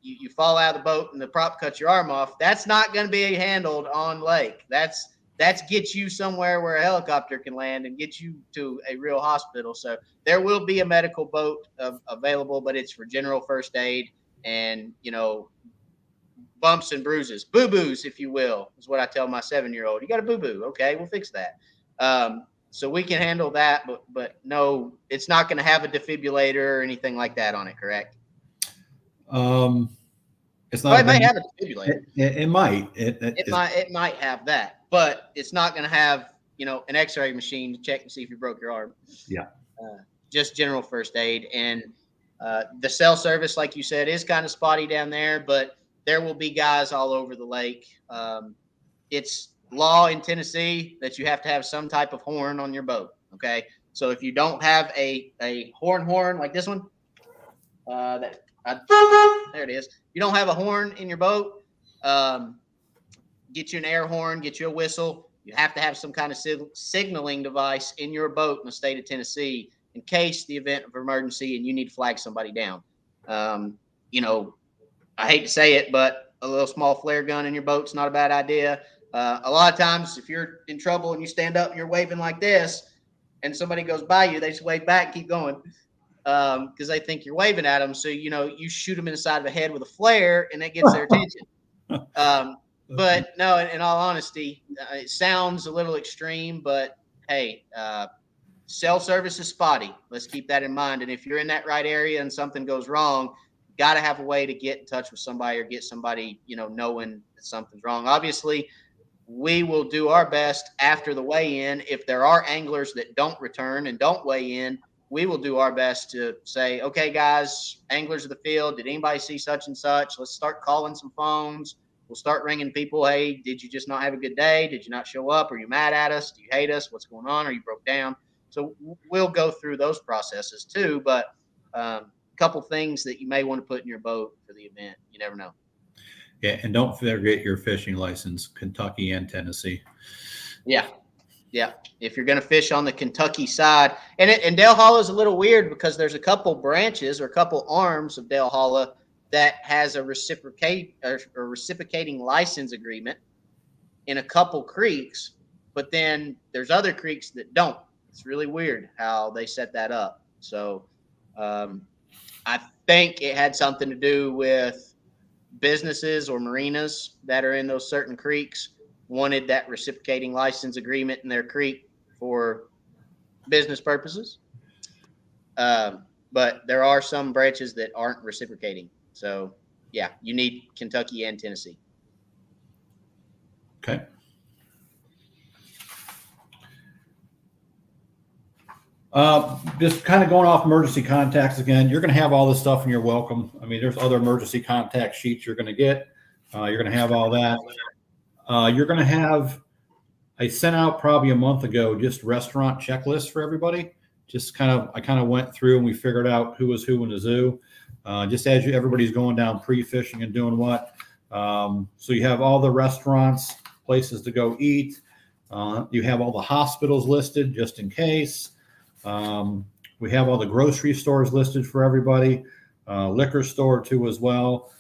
you fall out of the boat and the prop cuts your arm off, that's not going to be handled on lake. That's get you somewhere where a helicopter can land and get you to a real hospital. So there will be a medical boat available, but it's for general first aid and, bumps and bruises, boo-boos, if you will, is what I tell my 7-year-old. You got a boo-boo. Okay, we'll fix that. So we can handle that, but no, it's not going to have a defibrillator or anything like that on it, correct? It's not. It may have a defibrillator. It might. It might have that, but it's not going to have an X-ray machine to check and see if you broke your arm. Yeah. Just general first aid, and the cell service, like you said, is kind of spotty down there, but there will be guys all over the lake. It's law in Tennessee that you have to have some type of horn on your boat. Okay, so if you don't have a horn like this one, there it is. You don't have a horn in your boat, get you an air horn, get you a whistle. You have to have some kind of signaling device in your boat in the state of Tennessee in case the event of emergency and you need to flag somebody down. I hate to say it, but a little small flare gun in your boat's not a bad idea. A lot of times, if you're in trouble and you stand up and you're waving like this, and somebody goes by you, they just wave back and keep going because they think you're waving at them. So you shoot them in the side of the head with a flare, and that gets their attention. But no, in all honesty, it sounds a little extreme, but hey, cell service is spotty. Let's keep that in mind. And if you're in that right area and something goes wrong, got to have a way to get in touch with somebody or get somebody, knowing that something's wrong. Obviously, we will do our best after the weigh-in. If there are anglers that don't return and don't weigh in, we will do our best to say, okay, guys, anglers of the field, did anybody see such and such? Let's start calling some phones. We'll start ringing people. Hey, did you just not have a good day? Did you not show up? Are you mad at us? Do you hate us? What's going on? Are you broke down? So we'll go through those processes too. But couple things that you may want to put in your boat for the event. You never know. Yeah, and don't forget your fishing license, Kentucky and Tennessee. Yeah. If you're going to fish on the Kentucky side, and Dale Hollow is a little weird because there's a couple branches or a couple arms of Dale Hollow that has a reciprocating license agreement in a couple creeks, but then there's other creeks that don't. It's really weird how they set that up. So, I think it had something to do with businesses or marinas that are in those certain creeks wanted that reciprocating license agreement in their creek for business purposes. But there are some branches that aren't reciprocating. So, yeah, you need Kentucky and Tennessee. Okay. Just kind of going off emergency contacts again, you're going to have all this stuff in your welcome. I mean, there's other emergency contact sheets you're going to get. You're going to have all that. You're going to have, I sent out probably a month ago, just restaurant checklists for everybody. I kind of went through and we figured out who was who in the zoo. Just as everybody's going down pre-fishing and doing what. So you have all the restaurants, places to go eat. You have all the hospitals listed just in case. We have all the grocery stores listed for everybody, liquor store too as well,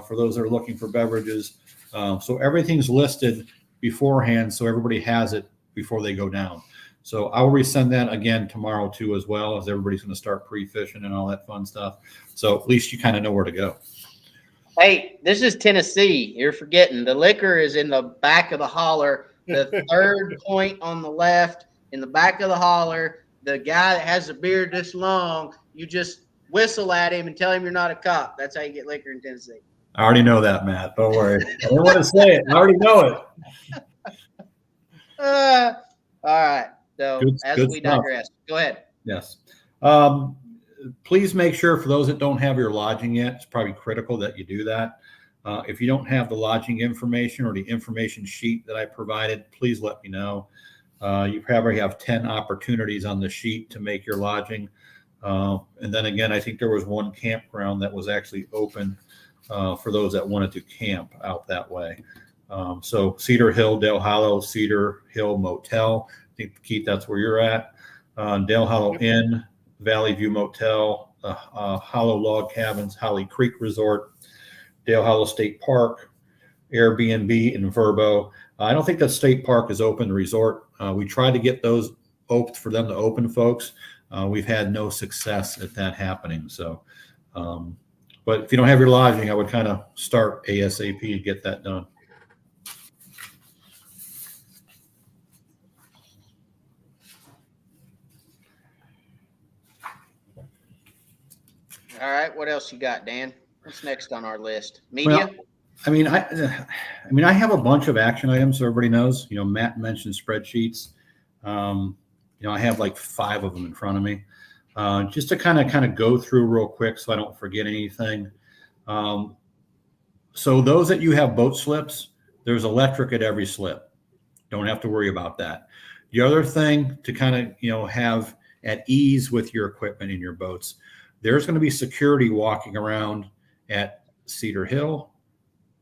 for those that are looking for beverages. So everything's listed beforehand, so everybody has it before they go down. So I'll resend that again tomorrow too as well, as everybody's going to start pre-fishing and all that fun stuff. So at least you kind of know where to go. Hey, this is Tennessee. You're forgetting the liquor is in the back of the holler, the third point on the left in the back of the holler. The guy that has a beard this long, you just whistle at him and tell him you're not a cop. That's how you get liquor in Tennessee. I already know that, Matt. Don't worry. I don't want to say it. I already know it. All right. So good we stuff. digress, go ahead. Yes. Please make sure for those that don't have your lodging yet, it's probably critical that you do that. If you don't have the lodging information or the information sheet that I provided, please let me know. You probably have 10 opportunities on the sheet to make your lodging. And then again, I think there was one campground that was actually open for those that wanted to camp out that way. So Cedar Hill, Dale Hollow, Cedar Hill Motel. I think, Keith, that's where you're at. Dale Hollow Inn, Valley View Motel, Hollow Log Cabins, Holly Creek Resort, Dale Hollow State Park, Airbnb, and Verbo. I don't think that State Park is open to resort. We tried to get those open for them to open, folks. We've had no success at that happening. So, but if you don't have your lodging, I would kind of start ASAP to get that done. All right. What else you got, Dan? What's next on our list? Media? Well, I mean, I have a bunch of action items, so everybody knows. You know, Matt mentioned spreadsheets. You know, I have like 5 of them in front of me, just to kind of go through real quick, so I don't forget anything. So those that you have boat slips, there's electric at every slip. Don't have to worry about that. The other thing to kind of, you know, have at ease with your equipment in your boats, there's going to be security walking around at Cedar Hill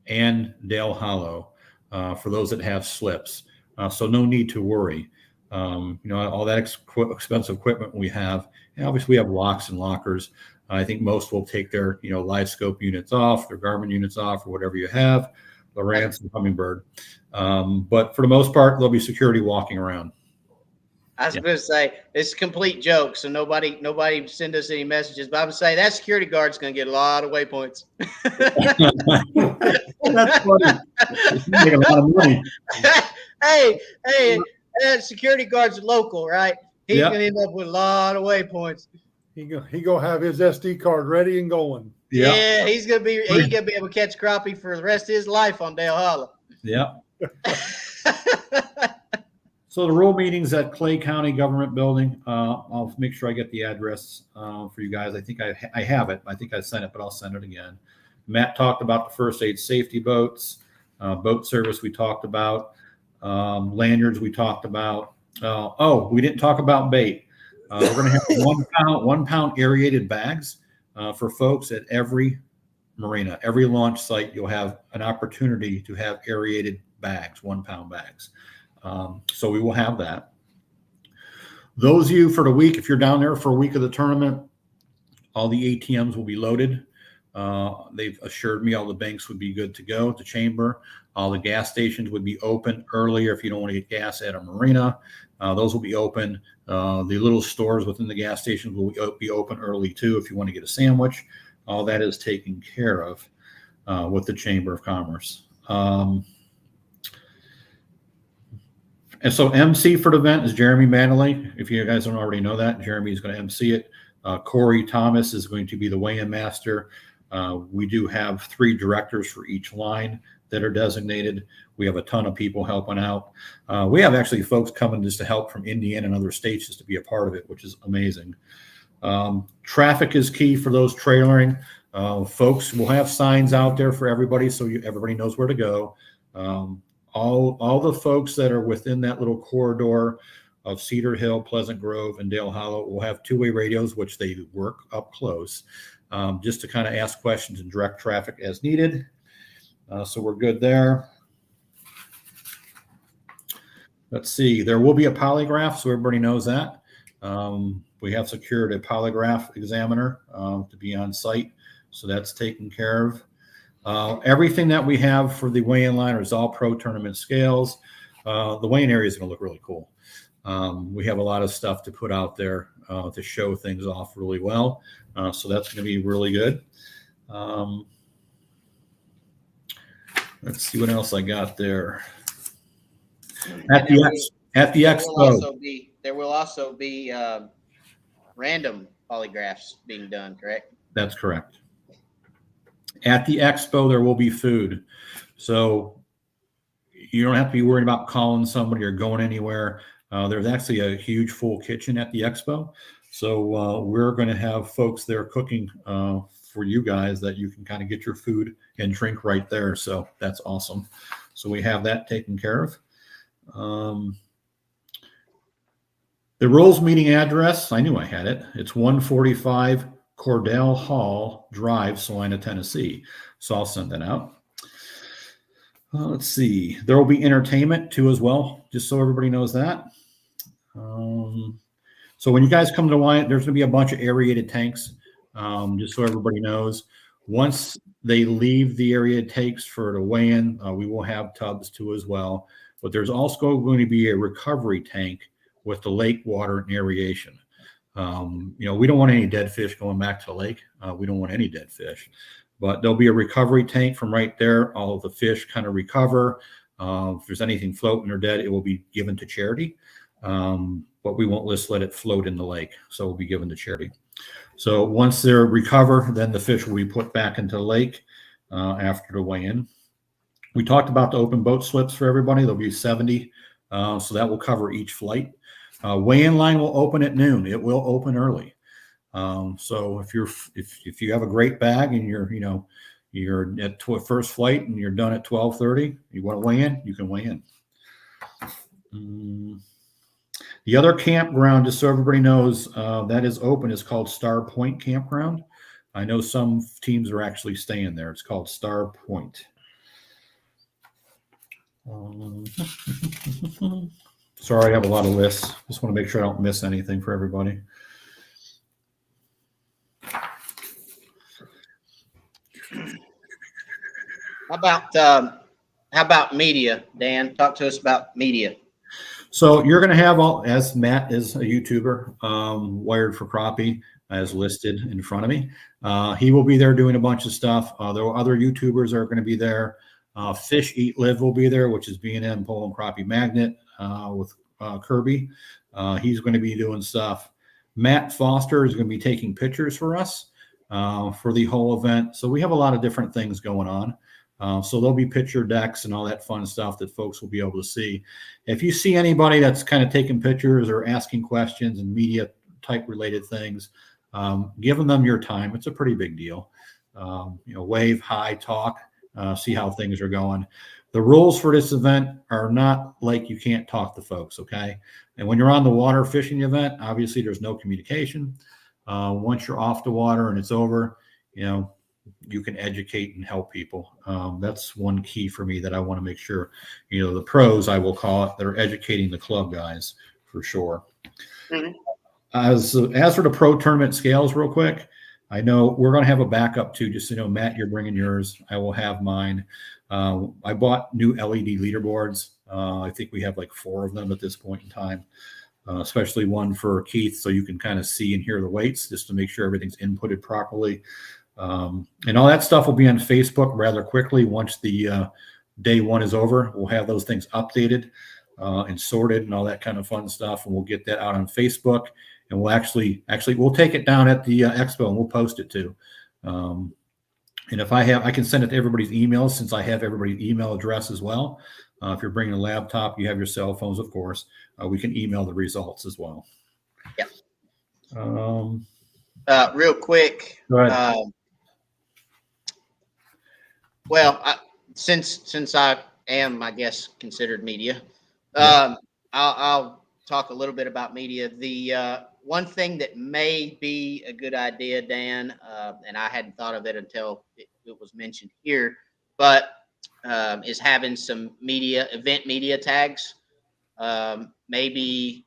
and Dale Hollow for those that have slips. So no need to worry. You know, all that expensive equipment we have, and obviously we have locks and lockers. I think most will take their, you know, live scope units off, their Garmin units off, or whatever you have, Lowrance and Humminbird. But for the most part, there'll be security walking around. I was going to say it's a complete joke, so nobody send us any messages. But I would say that security guard's going to get a lot of waypoints. That's funny. He's making a lot of money. hey, that security guard's local, right? He's going to end up with a lot of waypoints. He gonna have his SD card ready and going. Yeah, he's gonna be able to catch crappie for the rest of his life on Dale Hollow. Yeah. So the rule meetings at Clay County Government Building. I'll make sure I get the address for you guys. I think I have it. I think I sent it, but I'll send it again. Matt talked about the first aid safety boats, boat service we talked about, lanyards we talked about. We didn't talk about bait. We're going to have 1 pound aerated bags for folks at every marina, every launch site. You'll have an opportunity to have aerated bags, 1 pound bags. So we will have that. Those of you for the week, if you're down there for a week of the tournament, all the ATMs will be loaded. They've assured me all the banks would be good to go at the chamber. All the gas stations would be open earlier if you don't want to get gas at a marina. Those will be open. The little stores within the gas stations will be open early too if you want to get a sandwich. All that is taken care of with the Chamber of Commerce. And so MC for the event is Jeremy Manley. If you guys don't already know that, Jeremy is going to MC it. Corey Thomas is going to be the weigh-in master. We do have 3 directors for each line that are designated. We have a ton of people helping out. We have actually folks coming just to help from Indiana and other states just to be a part of it, which is amazing. Traffic is key for those trailering. Folks will have signs out there for everybody so everybody knows where to go. All the folks that are within that little corridor of Cedar Hill, Pleasant Grove, and Dale Hollow will have 2-way radios, which they work up close, just to kind of ask questions and direct traffic as needed. So we're good there. Let's see. There will be a polygraph, so everybody knows that. We have secured a polygraph examiner to be on site, so that's taken care of. Everything that we have for the weigh-in line is all pro tournament scales. The weigh-in area is going to look really cool. We have a lot of stuff to put out there to show things off really well. So that's going to be really good. Let's see what else I got there. At the Expo. There will also be random polygraphs being done, correct? That's correct. At the Expo, there will be food. So you don't have to be worried about calling somebody or going anywhere. There's actually a huge full kitchen at the Expo. So we're going to have folks there cooking for you guys that you can kind of get your food and drink right there. So that's awesome. So we have that taken care of. The Rules meeting address, I knew I had it. It's 145 Cordell Hall Drive, Salina, Tennessee. So I'll send that out. Let's see. There will be entertainment too as well, just so everybody knows that. So when you guys come to Wyatt, there's going to be a bunch of aerated tanks, just so everybody knows. Once they leave the area it takes for the weigh-in, we will have tubs too as well. But there's also going to be a recovery tank with the lake water and aeration. We don't want any dead fish going back to the lake. We don't want any dead fish. But there'll be a recovery tank from right there. All of the fish kind of recover. If there's anything floating or dead, it will be given to charity. But we won't just let it float in the lake. So it will be given to charity. So once they're recovered, then the fish will be put back into the lake after the weigh-in. We talked about the open boat slips for everybody. There'll be 70. So that will cover each flight. Weigh-in line will open at noon. It will open early. So if you have a great bag and you're at first flight and you're done at 12:30, you want to weigh in, you can weigh in. The other campground, just so everybody knows, that is open, is called Star Point Campground. I know some teams are actually staying there. It's called Star Point. Sorry, I have a lot of lists. Just want to make sure I don't miss anything for everybody. How about media, Dan? Talk to us about media. So you're going to have as Matt is a YouTuber, Wired for Crappie, as listed in front of me. He will be there doing a bunch of stuff. There are other YouTubers that are going to be there. Fish Eat Live will be there, which is B&M Pole and Crappie Magnet with Kirby. He's going to be doing stuff. Matt Foster is going to be taking pictures for us for the whole event. So we have a lot of different things going on. So there'll be picture decks and all that fun stuff that folks will be able to see. If you see anybody that's kind of taking pictures or asking questions and media type related things, giving them your time. It's a pretty big deal. Wave, hi, talk, see how things are going. The rules for this event are not like you can't talk to folks, okay? And when you're on the water fishing event, obviously there's no communication. Once you're off the water and it's over, you can educate and help people. That's one key for me that I want to make sure, the pros, I will call it, that are educating the club guys for sure. Mm-hmm. As for the pro tournament scales real quick, I know we're going to have a backup too. Just Matt, you're bringing yours. I will have mine. I bought new LED leaderboards. I think we have like 4 of them at this point in time, especially one for Keith, so you can kind of see and hear the weights just to make sure everything's inputted properly. And all that stuff will be on Facebook rather quickly. Once the day one is over, we'll have those things updated and sorted and all that kind of fun stuff. And we'll get that out on Facebook, and we'll actually we'll take it down at the Expo and we'll post it too. And if I can send it to everybody's emails, since I have everybody's email address as well. If you're bringing a laptop, you have your cell phones, of course, we can email the results as well. Yeah. Real quick. Go ahead. Since I am, I guess, considered media, I'll talk a little bit about media. The one thing that may be a good idea, Dan, and I hadn't thought of it until it was mentioned here, but is having some event media tags. Maybe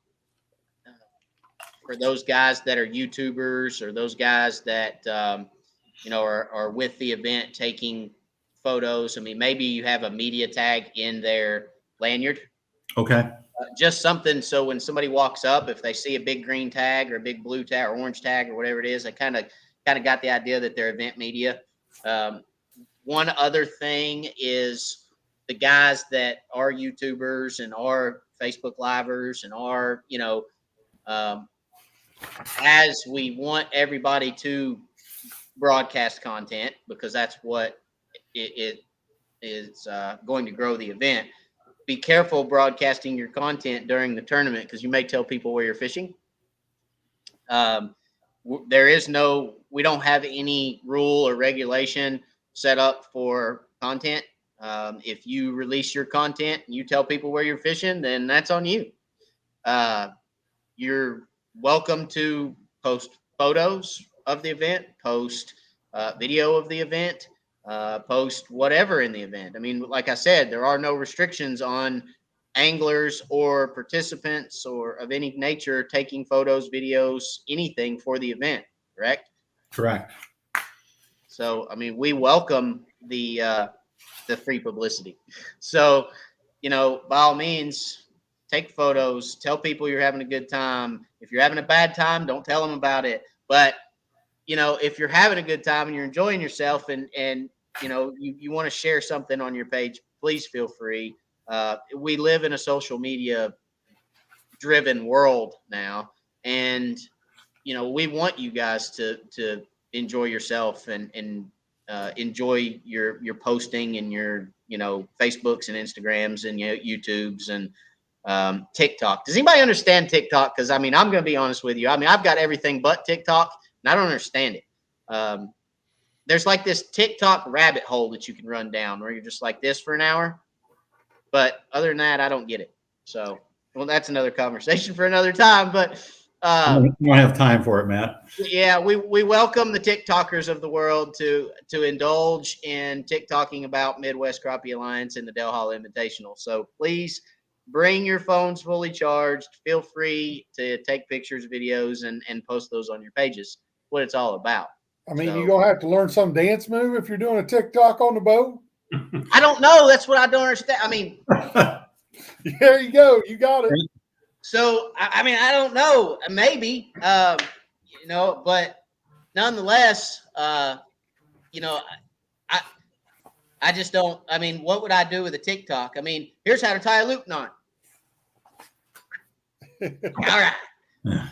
for those guys that are YouTubers or those guys that are with the event taking photos. I mean, maybe you have a media tag in their lanyard. Okay. Just something so when somebody walks up, if they see a big green tag or a big blue tag or orange tag or whatever it is, they kind of got the idea that they're event media. One other thing is the guys that are YouTubers and are Facebook Livers and are, as we want everybody to broadcast content, because that's what it is going to grow the event. Be careful broadcasting your content during the tournament, because you may tell people where you're fishing. We don't have any rule or regulation set up for content. If you release your content and you tell people where you're fishing, then that's on you. You're welcome to post photos of the event, post video of the event, post whatever in the event. I mean, like I said, there are no restrictions on anglers or participants or of any nature taking photos, videos, anything for the event, correct? Correct. So, I mean, we welcome the free publicity. So, by all means, take photos, tell people you're having a good time. If you're having a bad time, don't tell them about it. But, if you're having a good time and you're enjoying yourself and you want to share something on your page, please feel free. We live in a social media driven world now. And, we want you guys to enjoy yourself and enjoy your posting and your, Facebooks and Instagrams and YouTubes and TikTok. Does anybody understand TikTok? Because I'm going to be honest with you. I've got everything but TikTok, and I don't understand it. There's like this TikTok rabbit hole that you can run down where you're just like this for an hour. But other than that, I don't get it. So, well, that's another conversation for another time. But I don't have time for it, Matt. yeah, we welcome the TikTokers of the world to indulge in TikToking about Midwest Crappie Alliance and the Dale Hall Invitational. So please bring your phones fully charged. Feel free to take pictures, videos, and post those on your pages. What it's all about. I mean, you're going to have to learn some dance move if you're doing a TikTok on the boat. I don't know. That's what I don't understand. I mean, there you go. You got it. So, I mean, I don't know. Maybe, but nonetheless, I just don't. I mean, what would I do with a TikTok? I mean, here's how to tie a loop knot. All right.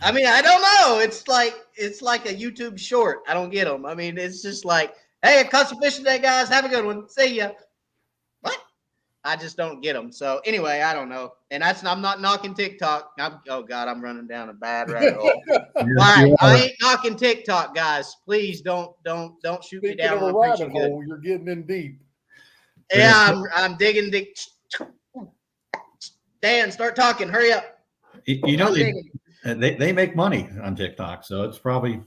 I mean, I don't know. It's like a YouTube short. I don't get them. I mean, it's just like, hey, I caught some fish today, guys. Have a good one. See ya. What? I just don't get them. So anyway, I don't know. And I'm not knocking TikTok. Oh God, I'm running down a bad rabbit hole. All right, I ain't knocking TikTok, guys. Please don't shoot me down. Speaking of a rabbit hole, you're getting in deep. Yeah, I'm digging deep. Dan, start talking. Hurry up. They make money on TikTok, so it's probably.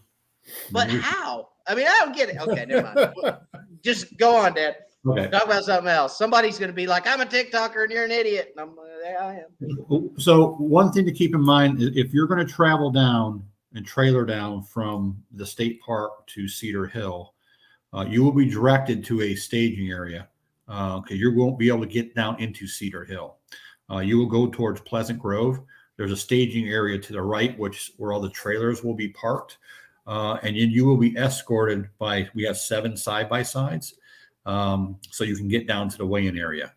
But how? I mean, I don't get it. Okay, never mind. Just go on, Dan. Okay. Talk about something else. Somebody's going to be like, I'm a TikToker and you're an idiot. And I'm like, yeah, I am. So one thing to keep in mind is if you're going to travel down and trailer down from the state park to Cedar Hill, you will be directed to a staging area. Okay, you won't be able to get down into Cedar Hill. You will go towards Pleasant Grove. There's a staging area to the right, where all the trailers will be parked. And then you will be escorted we have 7 side-by-sides. So you can get down to the weigh-in area.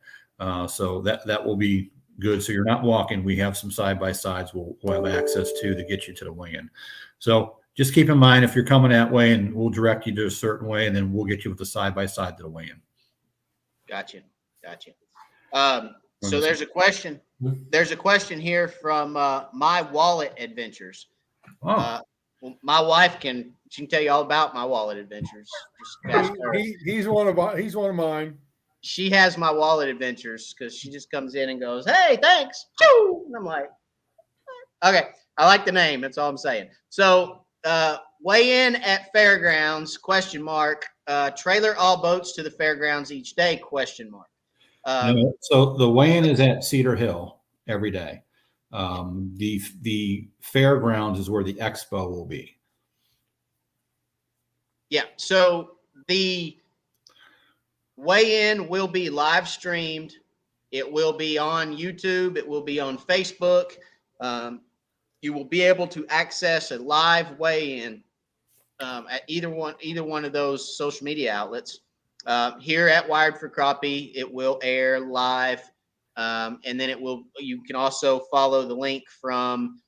So that will be good. So you're not walking. We have some side-by-sides we'll have access to get you to the weigh-in. So just keep in mind, if you're coming that way, and we'll direct you to a certain way, and then we'll get you with the side-by-side to the weigh-in. Gotcha. So there's a question. There's a question here from My Wallet Adventures. Oh. Well, my wife can tell you all about My Wallet Adventures. He's one of mine. She has My Wallet Adventures because she just comes in and goes, "Hey, thanks." And I'm like, okay, I like the name. That's all I'm saying. So weigh in at Fairgrounds ? Trailer all boats to the Fairgrounds each day ? So the weigh-in is at Cedar Hill every day. The Fairgrounds is where the Expo will be. Yeah. So the weigh-in will be live streamed. It will be on YouTube. It will be on Facebook. You will be able to access a live weigh-in at either one of those social media outlets. Here at Wired for Crappie, it will air live. And then you can also follow the link from,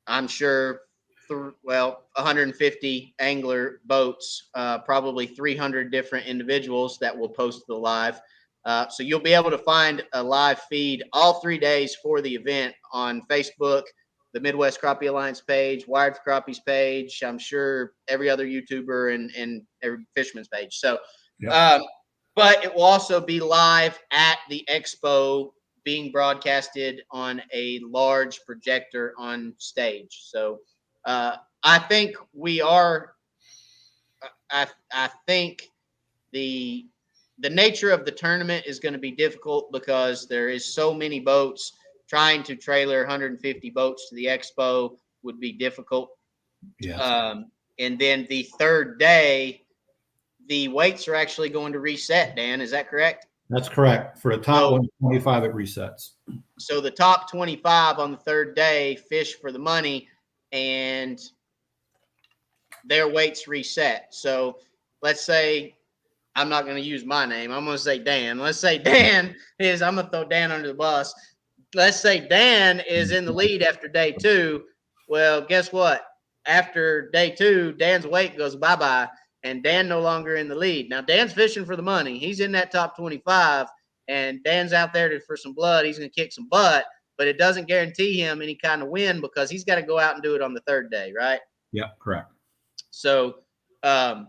I'm sure, 150 angler boats, probably 300 different individuals that will post the live. So you'll be able to find a live feed all 3 days for the event on Facebook, the Midwest Crappie Alliance page, Wired for Crappie's page, I'm sure every other YouTuber and every fisherman's page. So, yep. But it will also be live at the Expo, being broadcasted on a large projector on stage. So I think I think the nature of the tournament is going to be difficult because there is so many boats. Trying to trailer 150 boats to the Expo would be difficult. Yeah. And then the third day, the weights are actually going to reset, Dan. Is that correct? That's correct. For the top So- 125, it resets. So the top 25 on the third day fish for the money, and their weights reset. So let's say, I'm not going to use my name. I'm going to say Dan. Let's say Dan is, I'm going to throw Dan under the bus. Let's say Dan is in the lead after day 2. Well, guess what? After day 2, Dan's weight goes bye-bye, and Dan no longer in the lead. Now, Dan's fishing for the money. He's in that top 25, and Dan's out there for some blood. He's going to kick some butt, but it doesn't guarantee him any kind of win because he's got to go out and do it on the third day, right? Yeah, correct. So, Now,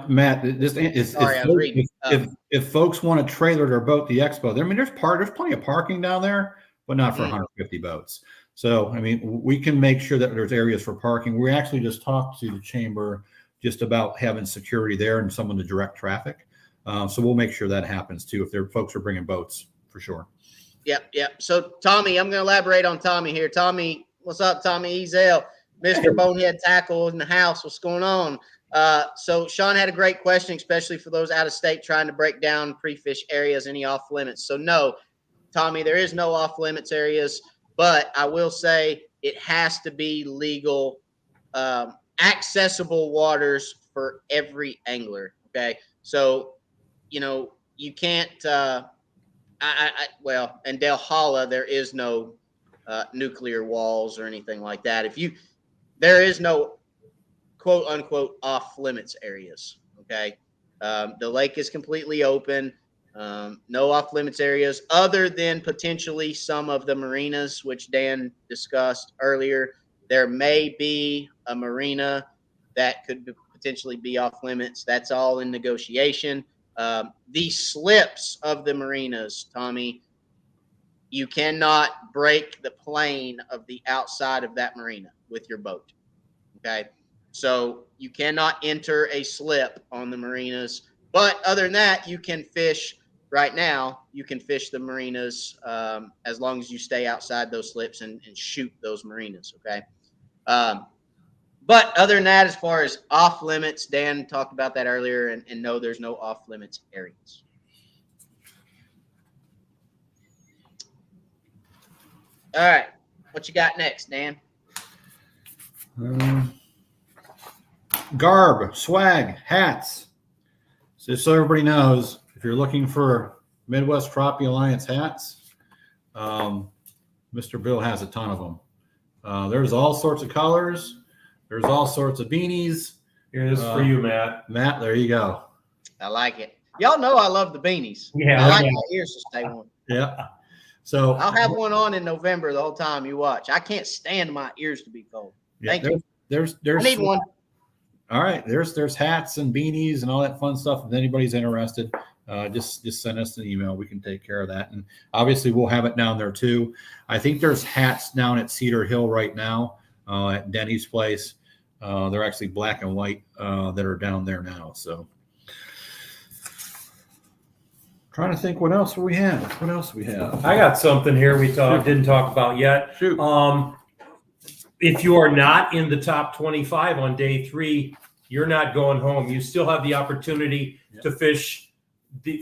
Matt, this is Sorry, I was reading. if folks want to trailer their boat to the Expo, I mean, there's plenty of parking down there, but not for 150 boats. So, I mean, we can make sure that there's areas for parking. We actually just talked to the chamber just about having security there and someone to direct traffic. So we'll make sure that happens too if their folks are bringing boats for sure. Yep. So, Tommy, I'm going to elaborate on Tommy here. Tommy, what's up, Tommy Ezel? Mr. Bonehead Tackle in the house. What's going on? So Sean had a great question, especially for those out of state trying to break down pre-fish areas, any off limits. So no, Tommy, there is no off limits areas, but I will say it has to be legal, accessible waters for every angler. Okay. So, you can't, well, in Del Holla, there is no nuclear walls or anything like that. There is no quote unquote off limits areas. Okay. The lake is completely open. No off limits areas other than potentially some of the marinas, which Dan discussed earlier. There may be a marina that could potentially be off limits. That's all in negotiation. The slips of the marinas, Tommy, you cannot break the plane of the outside of that marina with your boat. Okay. So you cannot enter a slip on the marinas, but other than that, you can fish right now. You can fish the marinas as long as you stay outside those slips and shoot those marinas. Okay. But other than that, as far as off limits, Dan talked about that earlier, and no, there's no off limits areas. All right. What you got next, Dan? Garb, swag, hats. So everybody knows, if you're looking for Midwest Crappie Alliance hats, Mr. Bill has a ton of them. There's all sorts of colors. There's all sorts of beanies. Here, this is for you, Matt. Matt, there you go. I like it. Y'all know I love the beanies. Yeah, I like my ears to stay warm. Yeah. So I'll have one on in November the whole time you watch. I can't stand my ears to be cold. Thank you. There's I need one. All right, there's hats and beanies and all that fun stuff. If anybody's interested, just send us an email. We can take care of that. And obviously, we'll have it down there too. I think there's hats down at Cedar Hill right now at Denny's place. They're actually black and white that are down there now. So, trying to think what else we have. What else we have? I got something here we didn't talk about yet. Shoot. If you are not in the top 25 on day 3, you're not going home. You still have the opportunity to fish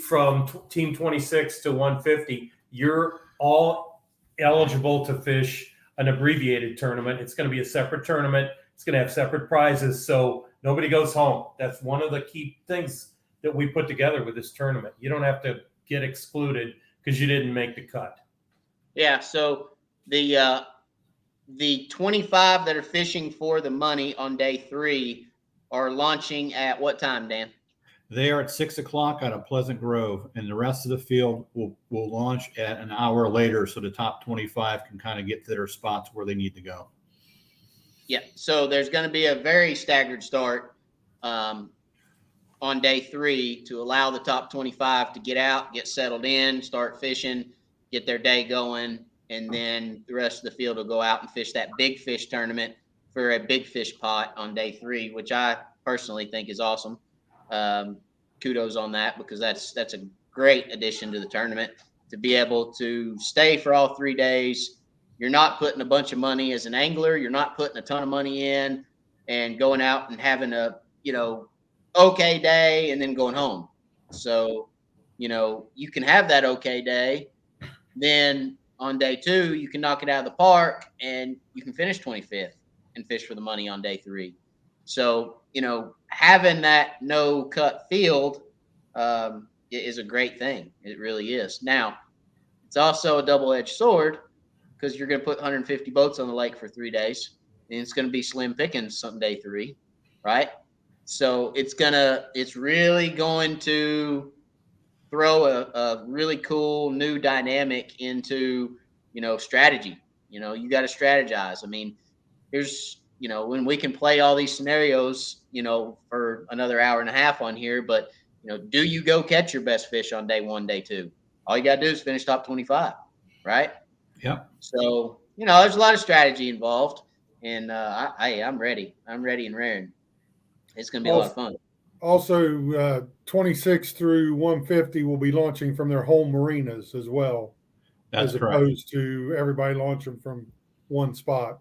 from team 26 to 150. You're all eligible to fish an abbreviated tournament. It's going to be a separate tournament. It's going to have separate prizes. So nobody goes home. That's one of the key things that we put together with this tournament. You don't have to get excluded because you didn't make the cut. Yeah. So the 25 that are fishing for the money on day 3 are launching at what time, Dan? They are at 6:00 out of Pleasant Grove, and the rest of the field will launch at an hour later, so the top 25 can kind of get to their spots where they need to go. Yeah. So there's going to be a very staggered start on day 3 to allow the top 25 to get out, get settled in, start fishing, get their day going. And then the rest of the field will go out and fish that big fish tournament for a big fish pot on day 3, which I personally think is awesome. Kudos on that, because that's a great addition to the tournament to be able to stay for all 3 days, You're not putting a bunch of money as an angler. You're not putting a ton of money in and going out and having a, okay day and then going home. So, you can have that okay day. Then on day 2, you can knock it out of the park and you can finish 25th and fish for the money on day 3. So, having that no cut field is a great thing. It really is. Now, it's also a double-edged sword because you're going to put 150 boats on the lake for 3 days, and it's going to be slim pickings some day 3, right? So it's really going to throw a really cool new dynamic into, strategy. You got to strategize. I mean, here's, when we can play all these scenarios, for another hour and a half on here, but, do you go catch your best fish on day 1, day 2? All you got to do is finish top 25, right? Yep. So, there's a lot of strategy involved, and I'm ready. I'm ready and raring. It's going to be a lot of fun. Also, 26 through 150 will be launching from their home marinas as well, That's as correct. opposed to everybody launching from one spot.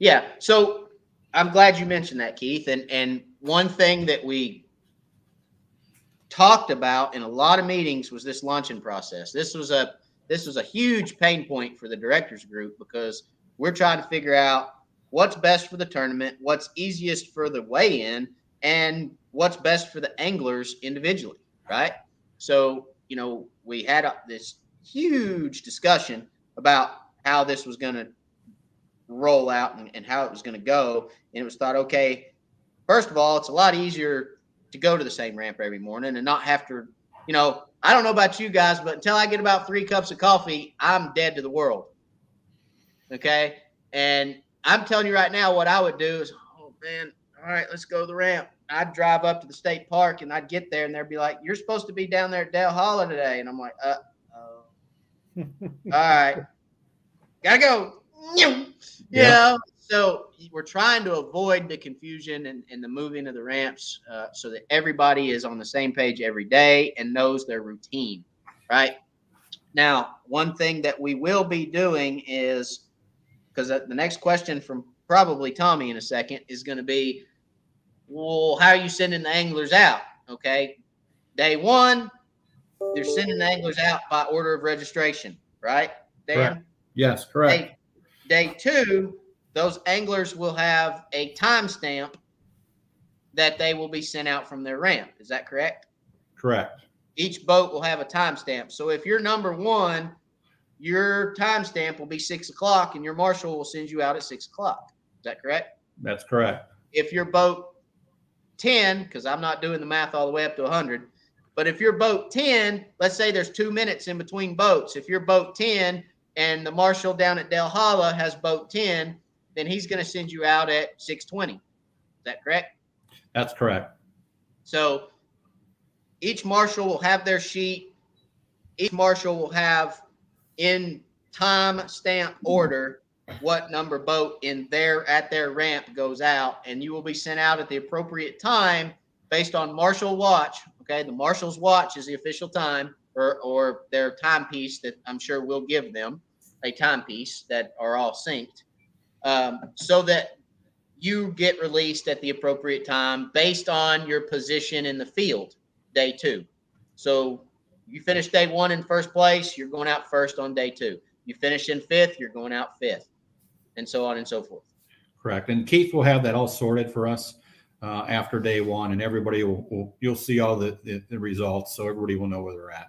Yeah. So I'm glad you mentioned that, Keith. And one thing that we talked about in a lot of meetings was this launching process. This was a huge pain point for the directors group because we're trying to figure out what's best for the tournament, what's easiest for the weigh-in, and what's best for the anglers individually, right? So, we had this huge discussion about how this was going to roll out and how it was going to go. And it was thought, okay, first of all, it's a lot easier to go to the same ramp every morning and not have to, I don't know about you guys, but until I get about 3 cups of coffee, I'm dead to the world. Okay. And I'm telling you right now, what I would do is, oh man, all right, let's go to the ramp. I'd drive up to the state park and I'd get there and they'd be like, you're supposed to be down there at Dale Hollow today. And I'm like, all right, gotta go. So we're trying to avoid the confusion and the moving of the ramps so that everybody is on the same page every day and knows their routine, right? Now, one thing that we will be doing is, because the next question from probably Tommy in a second is going to be, well, how are you sending the anglers out? Okay. Day 1, they're sending the anglers out by order of registration, right, Dan? Correct. Yes, correct. Day 2, those anglers will have a timestamp that they will be sent out from their ramp. Is that correct? Correct. Each boat will have a timestamp. So if you're number 1, your timestamp will be 6 o'clock and your marshal will send you out at 6 o'clock. Is that correct? That's correct. If your boat 10, because I'm not doing the math all the way up to 100, but if your boat 10, let's say there's 2 minutes in between boats. If your boat 10 and the marshal down at Dale Hollow has boat 10, then he's going to send you out at 6:20. Is that correct? That's correct. So each marshal will have their sheet. Each marshal will have in time stamp order what number boat at their ramp goes out, and you will be sent out at the appropriate time based on marshal watch. Okay, the marshal's watch is the official time, or their timepiece that I'm sure we'll give them a timepiece that are all synced, so that you get released at the appropriate time based on your position in the field. Day 2, so you finish day 1 in first place, you're going out first on day 2. You finish in 5th, you're going out 5th, and so on and so forth. Correct. And Keith will have that all sorted for us after day 1, and everybody you'll see all the results, so everybody will know where they're at.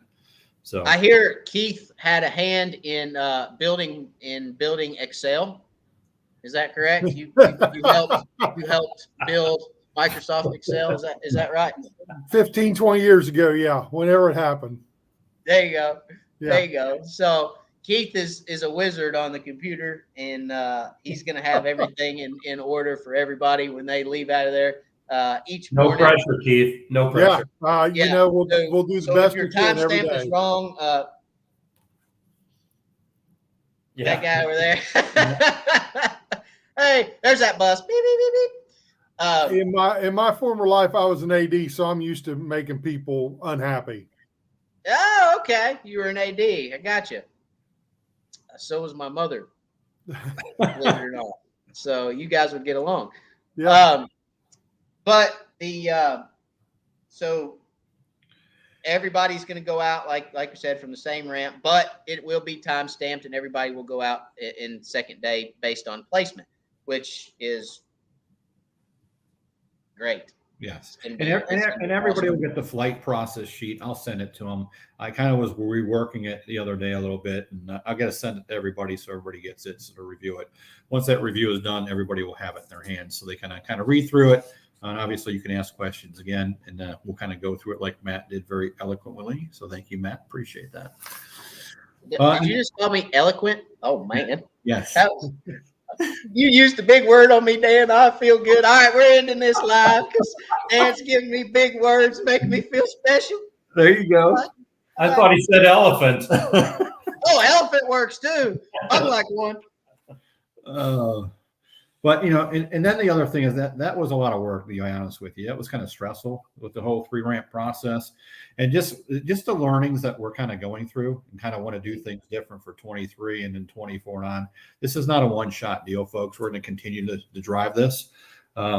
So I hear Keith had a hand in building Excel. Is that correct? You helped build Microsoft Excel. Is that right? 15, 20 years ago. Yeah. Whenever it happened. There you go. Yeah. There you go. So Keith is a wizard on the computer, and he's going to have everything in order for everybody when they leave out of there. Each No morning. pressure, Keith. No pressure. Yeah. We'll do the best we can every day. If your timestamp is wrong, that guy over there. Hey, there's that bus. Beep, beep, beep, beep. In my former life, I was an AD, so I'm used to making people unhappy. Oh, okay. You were an AD. I got you. So was my mother. believe it or not. So you guys would get along. Yeah. But so everybody's going to go out, like you said, from the same ramp, but it will be time stamped, and everybody will go out in second day based on placement, which is great. Yes. And everybody will get the flight process sheet. I'll send it to them. I kind of was reworking it the other day a little bit, and I got to send it to everybody so everybody gets it, so to review it. Once that review is done, everybody will have it in their hands, so they kind of read through it. And obviously, you can ask questions again, and we'll kind of go through it like Matt did very eloquently. So thank you, Matt. Appreciate that. Did you just call me eloquent? Oh, man. Yes. You used a big word on me, Dan. I feel good. All right, we're ending this live because Dan's giving me big words, making me feel special. There you go. I thought he said elephant. Oh, elephant works too. I'm like one. But and then the other thing is that was a lot of work, to be honest with you. It was kind of stressful with the whole 3-ramp process, and just the learnings that we're kind of going through, and kind of want to do things different for 23 and then 24 and on. This is not a one-shot deal, folks. We're going to continue to drive this.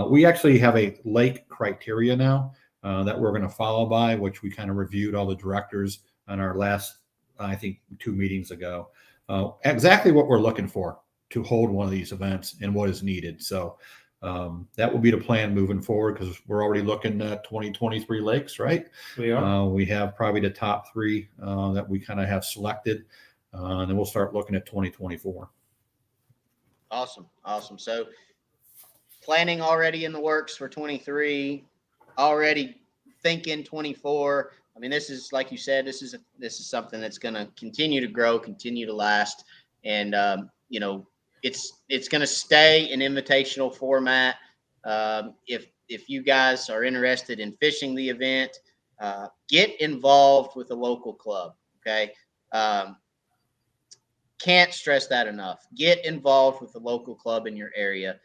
We actually have a lake criteria now that we're going to follow by, which we kind of reviewed all the directors on our last, I think, 2 meetings ago. Exactly what we're looking for to hold one of these events and what is needed. So that will be the plan moving forward, because we're already looking at 2023 lakes, right? We are. We have probably the top 3 that we kind of have selected, and then we'll start looking at 2024. Awesome. So planning already in the works for 23, already thinking 24. I mean, this is, like you said, this is something that's going to continue to grow, continue to last. And, it's going to stay an invitational format. If you guys are interested in fishing the event, get involved with a local club. Okay. Can't stress that enough. Get involved with the local club in your area.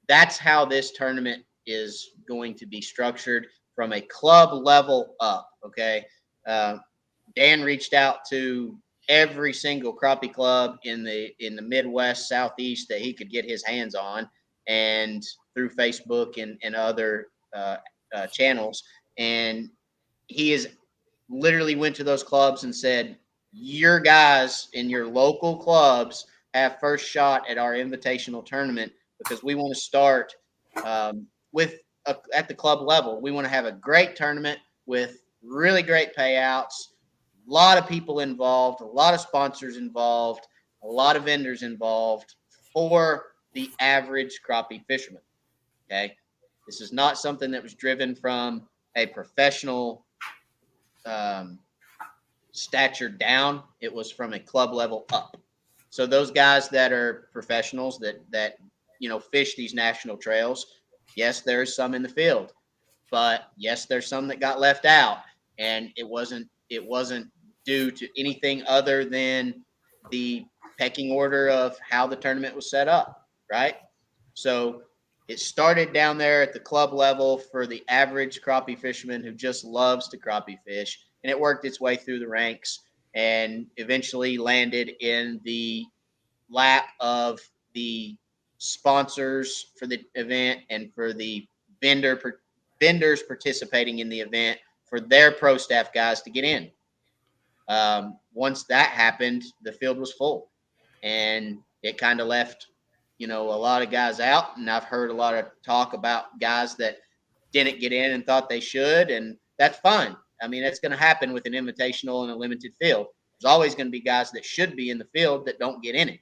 That's how this tournament is going to be structured from a club level up. Okay. Dan reached out to every single crappie club in the Midwest, Southeast that he could get his hands on, and through Facebook and other channels. And he is literally went to those clubs and said, your guys in your local clubs have first shot at our invitational tournament, because we want to start at the club level. We want to have a great tournament with really great payouts, a lot of people involved, a lot of sponsors involved, a lot of vendors involved for the average crappie fisherman. Okay. This is not something that was driven from a professional stature down. It was from a club level up. So those guys that are professionals that fish these national trails, yes, there's some in the field, but yes, there's some that got left out, and it wasn't due to anything other than the pecking order of how the tournament was set up, right? So it started down there at the club level for the average crappie fisherman who just loves to crappie fish, and it worked its way through the ranks and eventually landed in the lap of the sponsors for the event and for the vendors participating in the event for their pro staff guys to get in. Once that happened, the field was full, and it kind of left, a lot of guys out. And I've heard a lot of talk about guys that didn't get in and thought they should, and that's fine. I mean, that's going to happen with an invitational and a limited field. There's always going to be guys that should be in the field that don't get in it.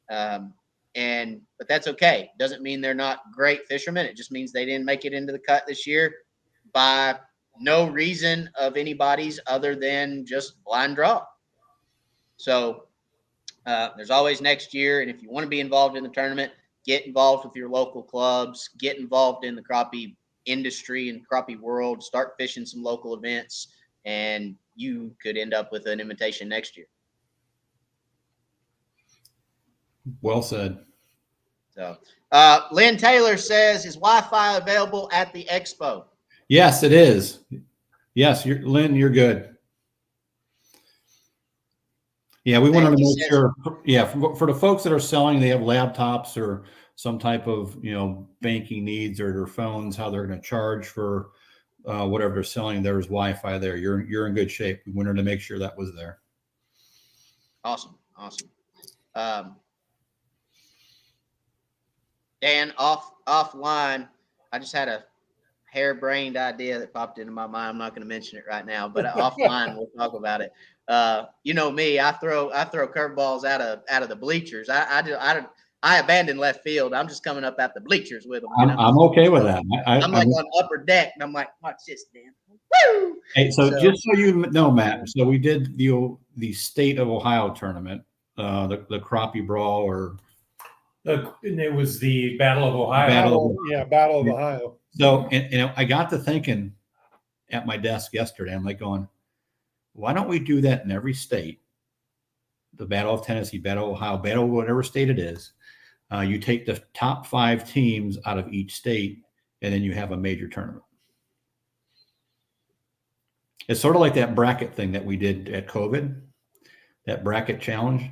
But that's okay. Doesn't mean they're not great fishermen. It just means they didn't make it into the cut this year by no reason of anybody's other than just blind draw. So there's always next year. And if you want to be involved in the tournament, get involved with your local clubs, get involved in the crappie industry and crappie world, start fishing some local events, and you could end up with an invitation next year. Well said. So Lynn Taylor says, is Wi-Fi available at the Expo? Yes, it is. Yes, Lynn, you're good. Yeah, we wanted to He make says, sure. Yeah, for the folks that are selling, they have laptops or some type of banking needs or their phones, how they're going to charge for whatever they're selling. There's Wi-Fi there. You're in good shape. We wanted to make sure that was there. awesome. Dan, offline, I just had a harebrained idea that popped into my mind. I'm not going to mention it right now, but offline we'll talk about it. You know me, I throw curveballs out of the bleachers. I abandoned left field. I'm just coming up at the bleachers with them. I'm okay with that. I'm like on upper deck, and I'm like, watch this, Dan. Woo! Hey, so just so you know, Matt, so we did the State of Ohio tournament, the Crappie Brawl, or it was the Battle of Ohio. Battle of Ohio. So, and I got to thinking at my desk yesterday, I'm like going, why don't we do that in every state? The Battle of Tennessee, Battle of Ohio, Battle of whatever state it is. You take the top 5 teams out of each state, and then you have a major tournament. It's sort of like that bracket thing that we did at COVID, that bracket challenge.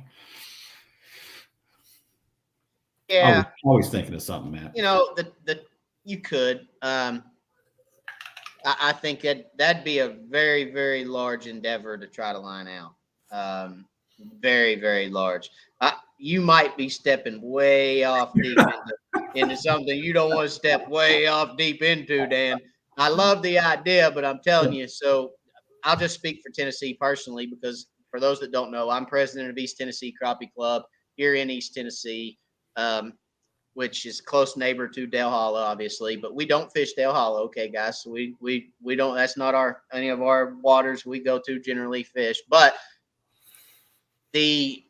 Yeah, always thinking of something, Matt. You could. I think that'd be a very, very large endeavor to try to line out. Very, very large. You might be stepping way off deep into something you don't want to step way off deep into, Dan. I love the idea, but I'm telling you, so I'll just speak for Tennessee personally, because for those that don't know, I'm president of East Tennessee Crappie Club here in East Tennessee, which is close neighbor to Dale Hollow, obviously, but we don't fish Dale Hollow. Okay, guys. So we don't, that's not any of our waters we go to generally fish, but the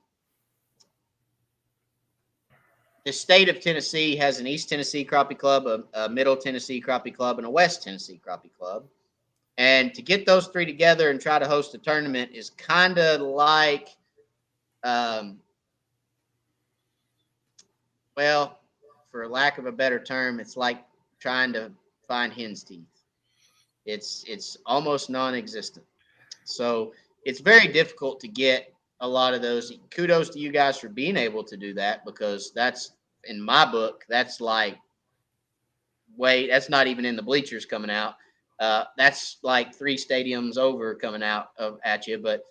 state of Tennessee has an East Tennessee Crappie Club, a Middle Tennessee Crappie Club, and a West Tennessee Crappie Club. And to get those 3 together and try to host a tournament is kind of like, well, for lack of a better term, it's like trying to find hen's teeth. It's almost non-existent. So it's very difficult to get a lot of those. Kudos to you guys for being able to do that, because that's, in my book, that's like, wait, that's not even in the bleachers coming out. That's like 3 stadiums over coming out at you. But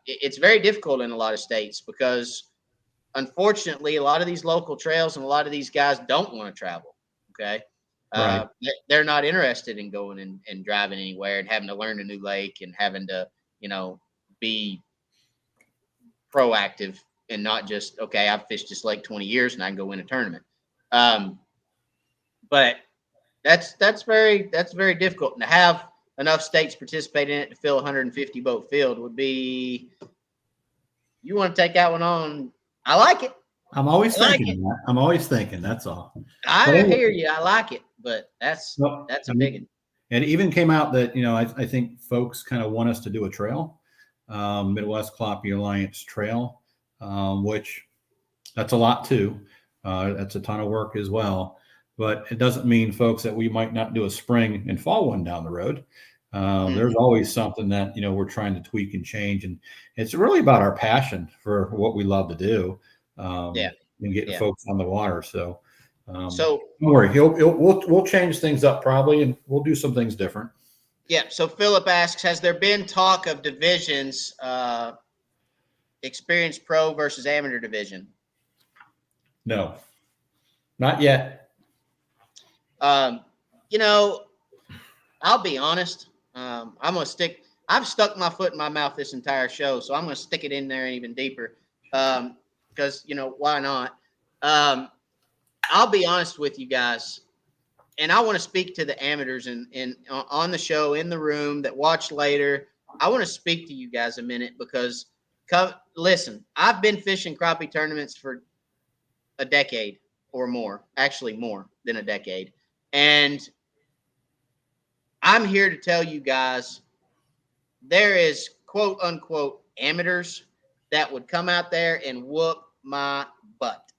it's very difficult in a lot of states, because unfortunately, a lot of these local trails and a lot of these guys don't want to travel. Okay. Right. They're not interested in going and driving anywhere and having to learn a new lake and having to, be proactive and not just, okay, I've fished this lake 20 years and I can go win a tournament. But that's very difficult. And to have enough states participate in it to fill a 150 boat field would be, you want to take that one on. I like it. I'm always thinking that. I'm always thinking, that's all. I hear you. I like it, but that's a big one. And it even came out that, I think folks kind of want us to do a trail, Midwest Crappie Alliance trail, which that's a lot too. That's a ton of work as well, but it doesn't mean, folks, that we might not do a spring and fall one down the road. There's always something that, we're trying to tweak and change. And it's really about our passion for what we love to do. And getting folks on the water. So don't worry, we'll change things up probably, and we'll do some things different. Yeah. So Philip asks, has there been talk of divisions, experienced pro versus amateur division? No, not yet. I'll be honest. I've stuck my foot in my mouth this entire show, so I'm going to stick it in there even deeper. Because, why not? I'll be honest with you guys, and I want to speak to the amateurs and on the show, in the room, that watch later. I want to speak to you guys a minute, because listen, I've been fishing crappie tournaments for a decade or more, actually more than a decade. And I'm here to tell you guys, there is quote unquote amateurs that would come out there and whoop my butt.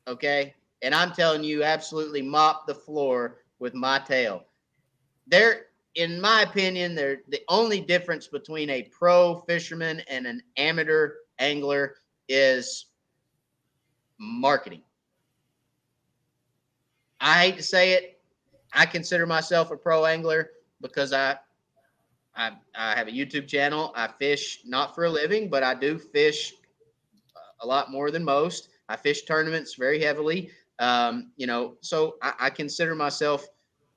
Okay. And I'm telling you, absolutely mop the floor with my tail. There in my opinion, they're the only difference between a pro fisherman and an amateur angler is marketing. I hate to say it. I consider myself a pro angler because I have a YouTube channel. I fish not for a living, but I do fish a lot more than most. I fish tournaments very heavily. So I consider myself,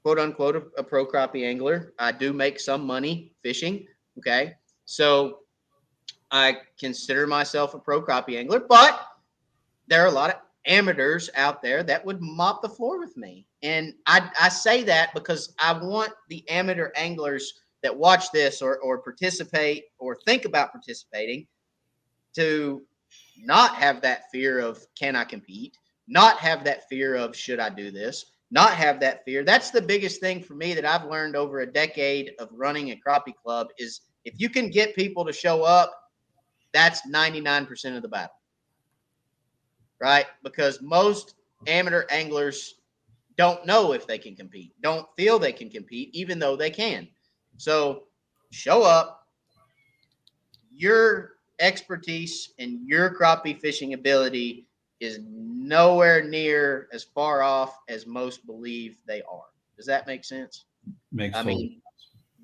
quote unquote, a pro crappie angler. I do make some money fishing. Okay. So I consider myself a pro crappie angler, but there are a lot of amateurs out there that would mop the floor with me. And I say that because I want the amateur anglers that watch this or participate or think about participating to not have that fear of, can I compete? Not have that fear of, should I do this? Not have that fear. That's the biggest thing for me that I've learned over a decade of running a crappie club is if you can get people to show up, that's 99% of the battle. Right? Because most amateur anglers don't know if they can compete, don't feel they can compete, even though they can. So show up. Your expertise and your crappie fishing ability is nowhere near as far off as most believe they are. Does that make sense? Makes sense.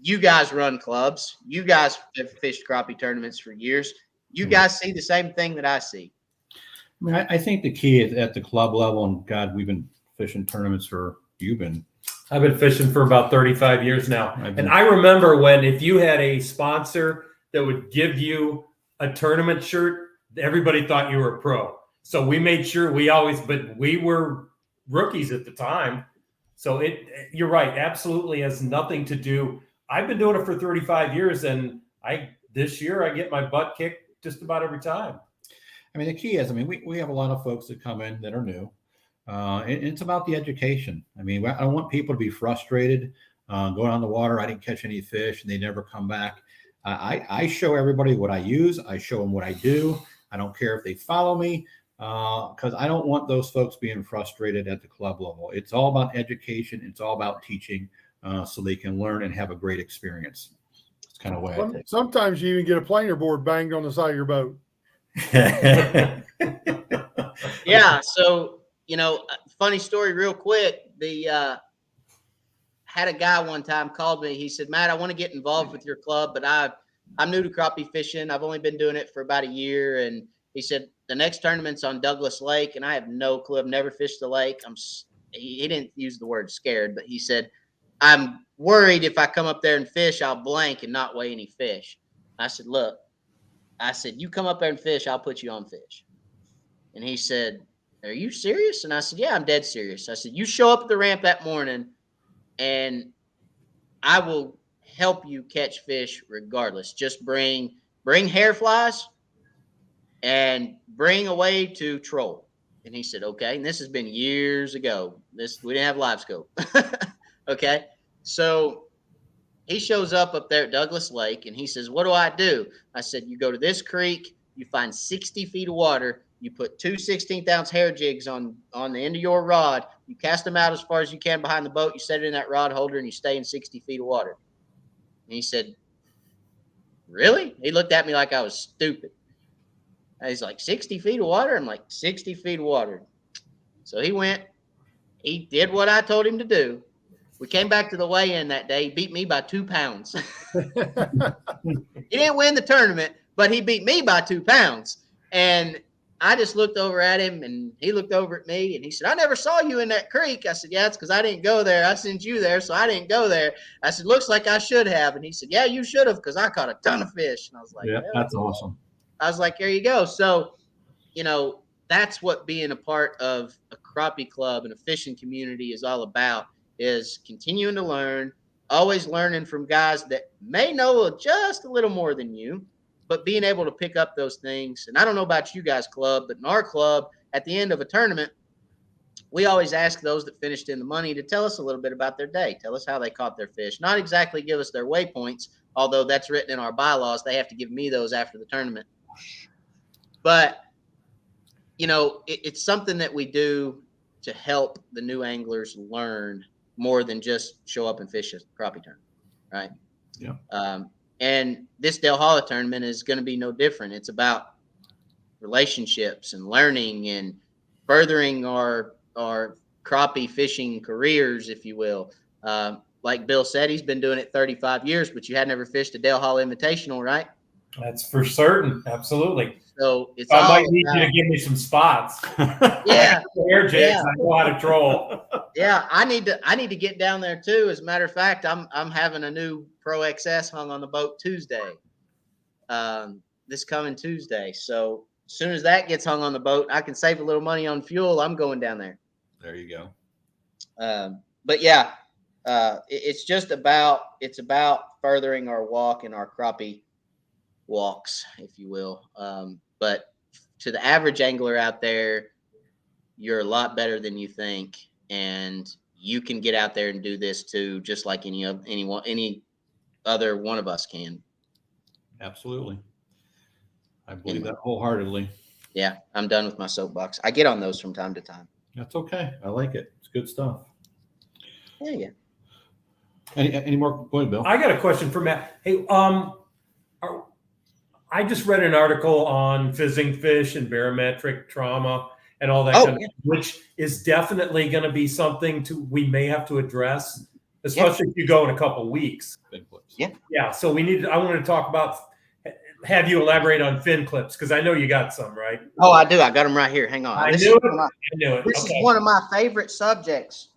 You guys run clubs. You guys have fished crappie tournaments for years. You guys see the same thing that I see. I mean, I think the key is at the club level, and God, we've been fishing tournaments I've been fishing for about 35 years now. And I remember when if you had a sponsor that would give you a tournament shirt, everybody thought you were a pro. So we made sure but we were rookies at the time. So you're right, absolutely has nothing to do. I've been doing it for 35 years, and this year I get my butt kicked just about every time. I mean, the key is, we have a lot of folks that come in that are new. It's about the education. I mean, I don't want people to be frustrated going on the water. I didn't catch any fish and they never come back. I show everybody what I use. I show them what I do. I don't care if they follow me because I don't want those folks being frustrated at the club level. It's all about education. It's all about teaching so they can learn and have a great experience. It's kind of way I think. Sometimes you even get a planer board banged on the side of your boat. Yeah. So, funny story real quick. Had a guy one time called me. He said, Matt, I want to get involved with your club, but I'm new to crappie fishing. I've only been doing it for about a year. And he said, the next tournament's on Douglas Lake. And I have no clue. I've never fished the lake. He didn't use the word scared, but he said, I'm worried if I come up there and fish, I'll blank and not weigh any fish. I said, look, you come up there and fish, I'll put you on fish. And he said, are you serious? And I said, yeah, I'm dead serious. I said, you show up at the ramp that morning and I will help you catch fish regardless. Just bring hair flies and bring a way to troll. And he said, okay. And this has been years ago. We didn't have live scope. Okay. So he shows up there at Douglas Lake and he says, what do I do? I said, you go to this creek, you find 60 feet of water, you put 2 16th-ounce hair jigs on the end of your rod, you cast them out as far as you can behind the boat, you set it in that rod holder, and you stay in 60 feet of water. And he said, really? He looked at me like I was stupid. And he's like, 60 feet of water? I'm like, 60 feet of water. So he went, he did what I told him to do. We came back to the weigh-in that day. He beat me by 2 pounds. He didn't win the tournament, but he beat me by 2 pounds. And I just looked over at him, and he looked over at me, and he said, I never saw you in that creek. I said, yeah, it's because I didn't go there. I sent you there, so I didn't go there. I said, looks like I should have. And he said, yeah, you should have, because I caught a ton of fish. And I was like, yeah, that's awesome. I was like, there you go. So, that's what being a part of a crappie club and a fishing community is all about, is continuing to learn, always learning from guys that may know just a little more than you, but being able to pick up those things. And I don't know about you guys' club, but in our club, at the end of a tournament, we always ask those that finished in the money to tell us a little bit about their day. Tell us how they caught their fish. Not exactly give us their waypoints, although that's written in our bylaws. They have to give me those after the tournament. But, it's something that we do to help the new anglers learn more than just show up and fish a crappie tournament. right? Yeah. And this Dale Hollow tournament is going to be no different. It's about relationships and learning and furthering our crappie fishing careers, if you will. Like Bill said, he's been doing it 35 years, but you had never fished a Dale Hollow Invitational, right? That's for certain. Absolutely. So it's I all might need you about, to give me some spots. yeah, Air jigs. yeah. I know how to troll. Yeah, I need to get down there too. As a matter of fact, I'm having a new Pro XS hung on the boat Tuesday. This coming Tuesday. So as soon as that gets hung on the boat, I can save a little money on fuel. I'm going down there. There you go. But yeah, it's about furthering our walk and our crappie walks, if you will. But to the average angler out there, you're a lot better than you think, and you can get out there and do this too, just like any other one of us can. Absolutely. I believe that wholeheartedly. Yeah, I'm done with my soapbox. I get on those from time to time. That's okay. I like it. It's good stuff. Yeah. Any more? Go ahead, Bill. I got a question for Matt. Hey, I just read an article on fizzing fish and barometric trauma and all that kind of, which is definitely going to be something we may have to address, especially if you go in a couple of weeks. Fin clips. Yeah. Yeah. So I want to talk about, have you elaborate on fin clips, because I know you got some, right? Oh, I do. I got them right here. Hang on. I knew it. This is one of my favorite subjects.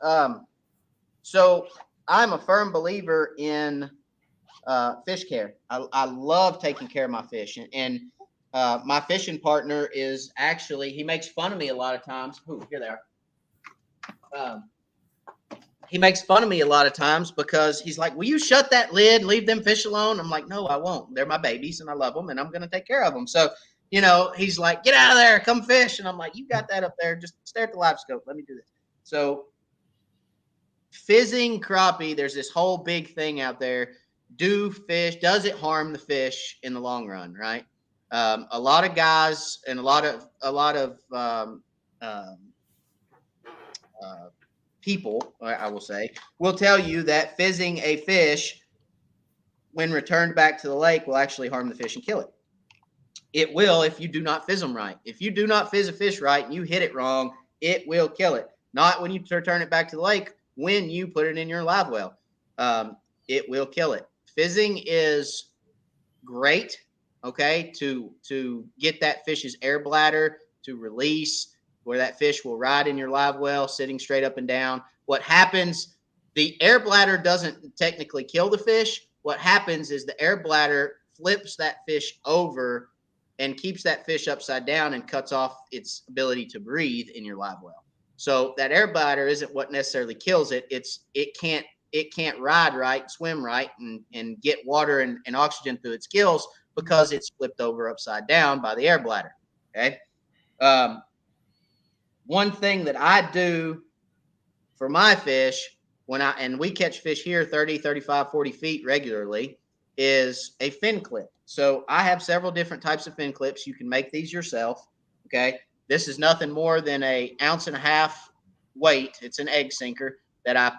So I'm a firm believer in fish care. I love taking care of my fish, and my fishing partner is actually, he makes fun of me a lot of times. Ooh, here they are. He makes fun of me a lot of times because he's like, will you shut that lid and leave them fish alone? I'm like, no, I won't. They're my babies and I love them and I'm going to take care of them. So, you know, he's like, get out of there, come fish. And I'm like, you got that up there. Just stare at the live scope. Let me do this. So fizzing crappie, there's this whole big thing out there. Does it harm the fish in the long run? Right. A lot of guys and a lot of people, I will say, will tell you that fizzing a fish when returned back to the lake will actually harm the fish and kill it. It will if you do not fizz them right. If you do not fizz a fish right and you hit it wrong, it will kill it. Not when you return it back to the lake, when you put it in your live well. It will kill it. Fizzing is great, okay, to get that fish's air bladder to release, where that fish will ride in your live well, sitting straight up and down. What happens, the air bladder doesn't technically kill the fish. What happens is the air bladder flips that fish over and keeps that fish upside down and cuts off its ability to breathe in your live well. So that air bladder isn't what necessarily kills it. It can't ride right, swim right, and get water and oxygen through its gills because it's flipped over upside down by the air bladder. Okay. One thing that I do for my fish and we catch fish here 30, 35, 40 feet regularly is a fin clip. So I have several different types of fin clips. You can make these yourself. Okay. This is nothing more than 1.5 ounce weight. It's an egg sinker that I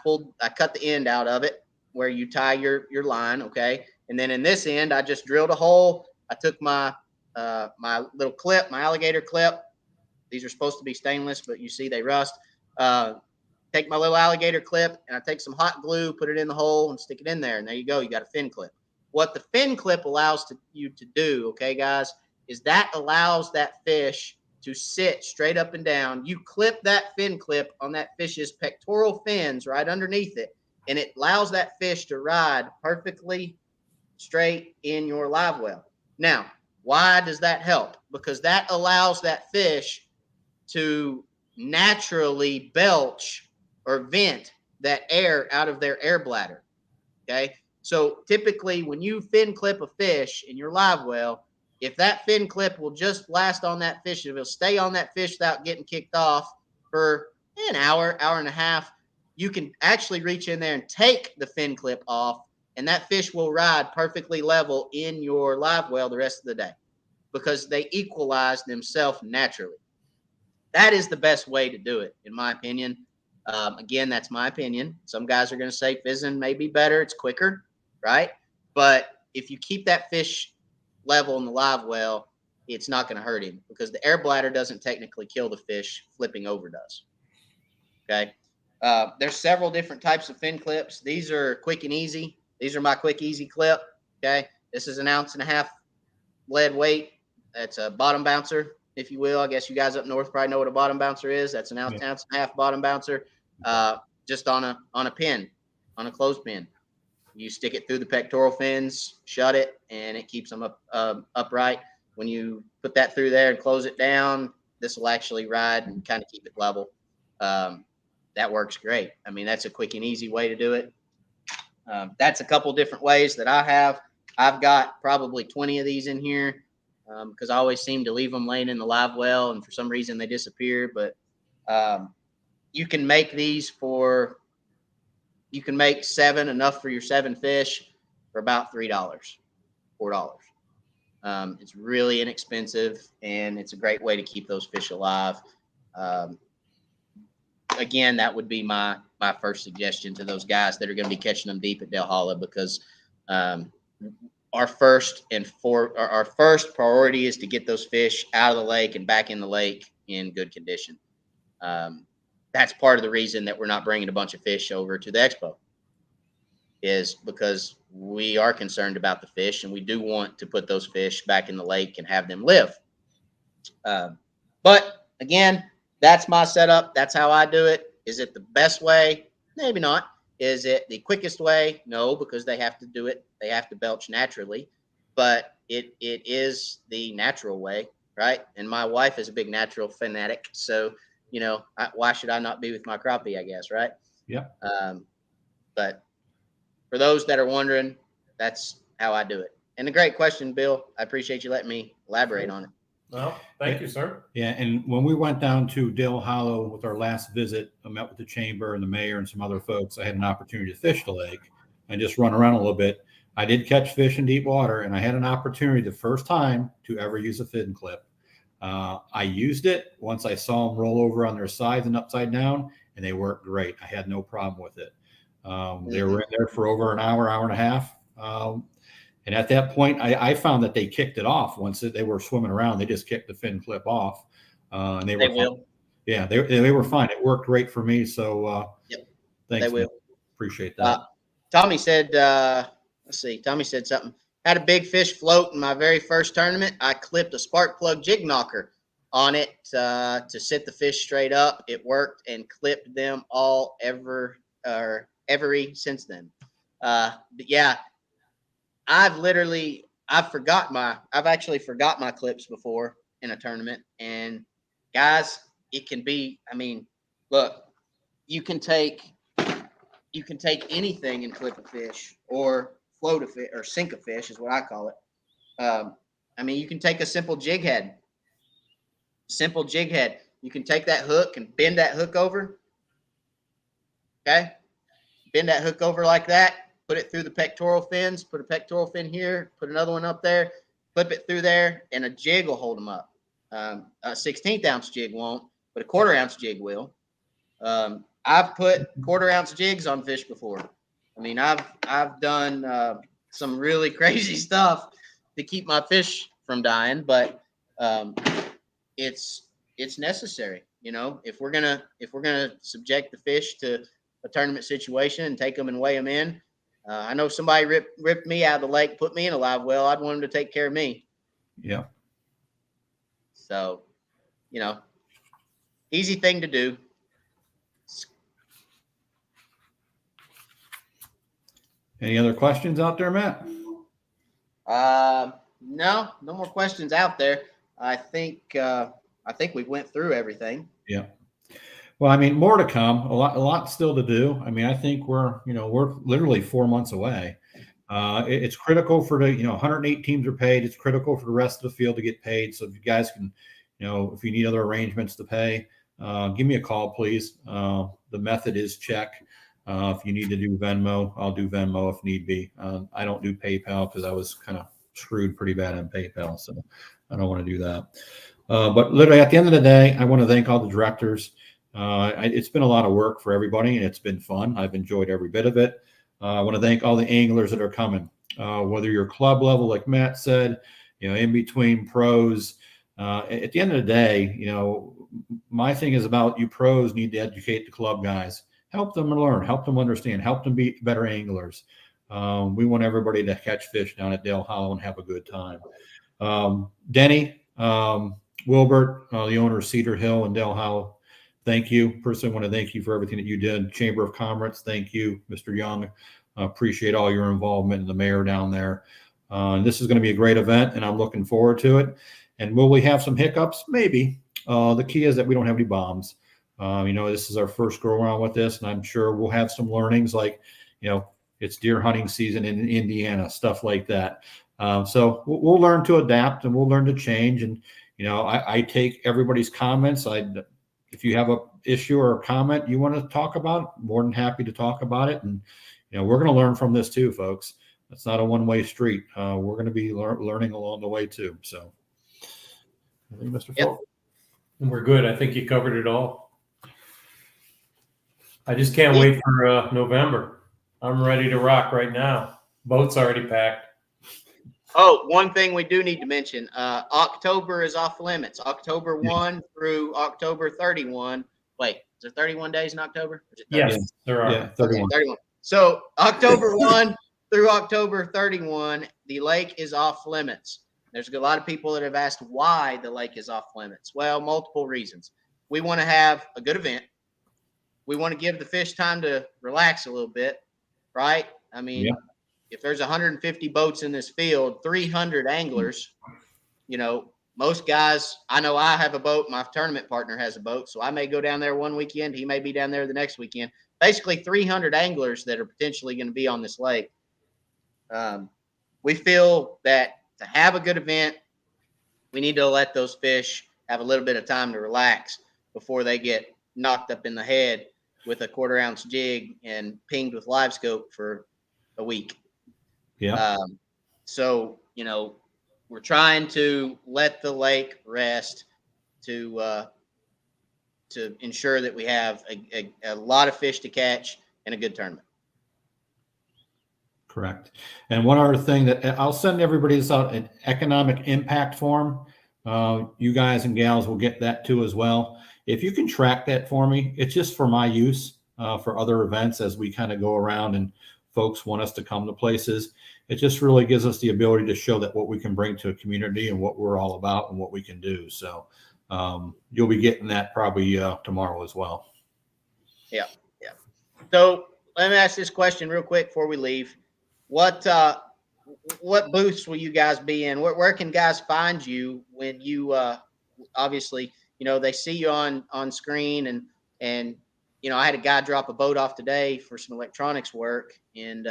cut the end out of it where you tie your line. Okay. And then in this end, I just drilled a hole. I took my little clip, my alligator clip. These are supposed to be stainless, but you see they rust. Take my little alligator clip and I take some hot glue, put it in the hole and stick it in there. And there you go. You got a fin clip. What the fin clip allows you to do, okay, guys, is that allows that fish to sit straight up and down. You clip that fin clip on that fish's pectoral fins right underneath it, and it allows that fish to ride perfectly straight in your live well. Now, why does that help? Because that allows that fish to naturally belch or vent that air out of their air bladder. Okay. So typically when you fin clip a fish in your live well, if that fin clip will just last on that fish, if it'll stay on that fish without getting kicked off for an hour, hour and a half, you can actually reach in there and take the fin clip off, and that fish will ride perfectly level in your live well the rest of the day because they equalize themselves naturally. That is the best way to do it, in my opinion. Again, that's my opinion. Some guys are going to say fizzing may be better. It's quicker. right? But if you keep that fish level in the live well, it's not going to hurt him because the air bladder doesn't technically kill the fish, flipping over does. Okay. There's several different types of fin clips. These are quick and easy. These are my quick, easy clip. Okay. This is 1.5 ounce lead weight. That's a bottom bouncer, if you will. I guess you guys up north probably know what a bottom bouncer is. That's 1.5 ounce bottom bouncer, just on a pin, on a clothespin. You stick it through the pectoral fins, shut it, and it keeps them upright. When you put that through there and close it down, this will actually ride and kind of keep it level. That works great. I mean, that's a quick and easy way to do it. That's a couple different ways that I have. I've got probably 20 of these in here because I always seem to leave them laying in the live well, and for some reason they disappear. But you can make these you can make 7, enough for your 7 fish, for about $3, $4. It's really inexpensive, and it's a great way to keep those fish alive. Again, that would be my first suggestion to those guys that are going to be catching them deep at Del Holla, because our first priority is to get those fish out of the lake and back in the lake in good condition. That's part of the reason that we're not bringing a bunch of fish over to the Expo, is because we are concerned about the fish, and we do want to put those fish back in the lake and have them live. But again, that's my setup. That's how I do it. Is it the best way? Maybe not. Is it the quickest way? No, because they have to do it. They have to belch naturally, but it is the natural way, right? And my wife is a big natural fanatic. So, you know, why should I not be with my crappie, I guess, right? Yeah. But for those that are wondering, that's how I do it. And a great question, Bill. I appreciate you letting me elaborate on it. Well, thank you, sir. Yeah, and when we went down to Dale Hollow with our last visit, I met with the chamber and the mayor and some other folks. I had an opportunity to fish the lake and just run around a little bit. I did catch fish in deep water, and I had an opportunity the first time to ever use a fin clip. I used it once I saw them roll over on their sides and upside down, and they worked great. I had no problem with it. They were in there for over an hour, hour and a half. And at that point, I found that they kicked it off. Once they were swimming around, they just kicked the fin clip off. And they were fine. Yeah, they were fine. It worked great for me. So yep, thanks. They will. Appreciate that. Tommy said, let's see. Tommy said something. Had a big fish float in my very first tournament. I clipped a spark plug jig knocker on it to sit the fish straight up. It worked and clipped them all every since then. But yeah. I've actually forgot my clips before in a tournament. And guys, it can be, I mean, look, you can take anything and clip a fish, or float a fish, or sink a fish is what I call it. I mean, you can take a simple jig head. You can take that hook and bend that hook over. Okay. Bend that hook over like that. Put it through the pectoral fins, put a pectoral fin here, put another one up there, flip it through there, and a jig will hold them up. A 16th ounce jig won't, but a 1/4 ounce jig will. I've put 1/4 ounce jigs on fish before. I mean, I've done some really crazy stuff to keep my fish from dying, but it's necessary. You know, if we're gonna subject the fish to a tournament situation and take them and weigh them in. I know somebody ripped me out of the lake, put me in a live well. I'd want him to take care of me. Yeah. So, you know, easy thing to do. Any other questions out there, Matt? No more questions out there. I think we went through everything. Yeah. Well, I mean, more to come. A lot still to do. I mean, I think we're literally 4 months away. It's critical for the 108 teams are paid. It's critical for the rest of the field to get paid. So if you guys can, if you need other arrangements to pay, give me a call, please. The method is check. If you need to do Venmo, I'll do Venmo if need be. I don't do PayPal because I was kind of screwed pretty bad on PayPal, so I don't want to do that. But literally, at the end of the day, I want to thank all the directors. It's been a lot of work for everybody, and it's been fun. I've enjoyed every bit of it. I want to thank all the anglers that are coming, whether you're club level, like Matt said, in between pros. At the end of the day, my thing is about you pros need to educate the club guys, help them learn, help them understand, help them be better anglers. We want everybody to catch fish down at Dale Hollow and have a good time. Denny, Wilbert, the owner of Cedar Hill and Dale Hollow, thank you. Personally, want to thank you for everything that you did. Chamber of Commerce, thank you. Mr. Young, appreciate all your involvement, and the mayor down there. This is going to be a great event, and I'm looking forward to it. And will we have some hiccups? Maybe. The key is that we don't have any bombs. This is our first go around with this, and I'm sure we'll have some learnings, like, it's deer hunting season in Indiana, stuff like that. So we'll learn to adapt, and we'll learn to change. And, I take everybody's comments. If you have an issue or a comment you want to talk about, more than happy to talk about it. And, we're going to learn from this too, folks. It's not a one-way street. We're going to be learning along the way too. So, I think Mr. Phil. And we're good. I think you covered it all. I just can't wait for November. I'm ready to rock right now. Boat's already packed. Oh, one thing we do need to mention, October is off limits. October 1 through October 31. Wait, is there 31 days in October? Yes, there are. Yeah, 31. Okay, 31. So October 1 through October 31, the lake is off limits. There's a lot of people that have asked why the lake is off limits. Well, multiple reasons. We want to have a good event. We want to give the fish time to relax a little bit, right? I mean, if there's 150 boats in this field, 300 anglers, most guys, I know I have a boat. My tournament partner has a boat. So I may go down there one weekend. He may be down there the next weekend. Basically 300 anglers that are potentially going to be on this lake. We feel that to have a good event, we need to let those fish have a little bit of time to relax before they get knocked up in the head with a 1/4 ounce jig and pinged with live scope for a week. Yeah. So, we're trying to let the lake rest to ensure that we have a lot of fish to catch and a good tournament. Correct. And one other thing that I'll send everybody this out, an economic impact form. You guys and gals will get that too as well. If you can track that for me, it's just for my use for other events as we kind of go around and folks want us to come to places. It just really gives us the ability to show that what we can bring to a community and what we're all about and what we can do. So you'll be getting that probably tomorrow as well. Yeah. So let me ask this question real quick before we leave. What booths will you guys be in? Where can guys find you when you obviously, they see you on screen and I had a guy drop a boat off today for some electronics work, and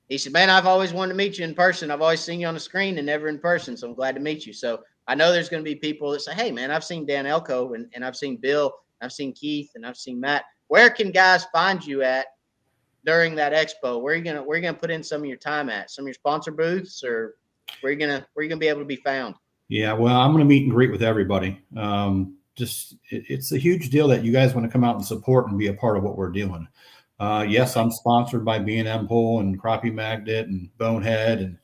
he said, "Man, I've always wanted to meet you in person. I've always seen you on the screen and never in person, so I'm glad to meet you." So I know there's going to be people that say, "Hey, man, I've seen Dan Elko and I've seen Bill, I've seen Keith, and I've seen Matt." Where can guys find you at during that expo? Where are you gonna put in some of your time at? Some of your sponsor booths, or where are you gonna be able to be found? Yeah, well, I'm going to meet and greet with everybody. It's a huge deal that you guys want to come out and support and be a part of what we're doing. Yes, I'm sponsored by B&M Pole and Crappie Magnet and Bonehead and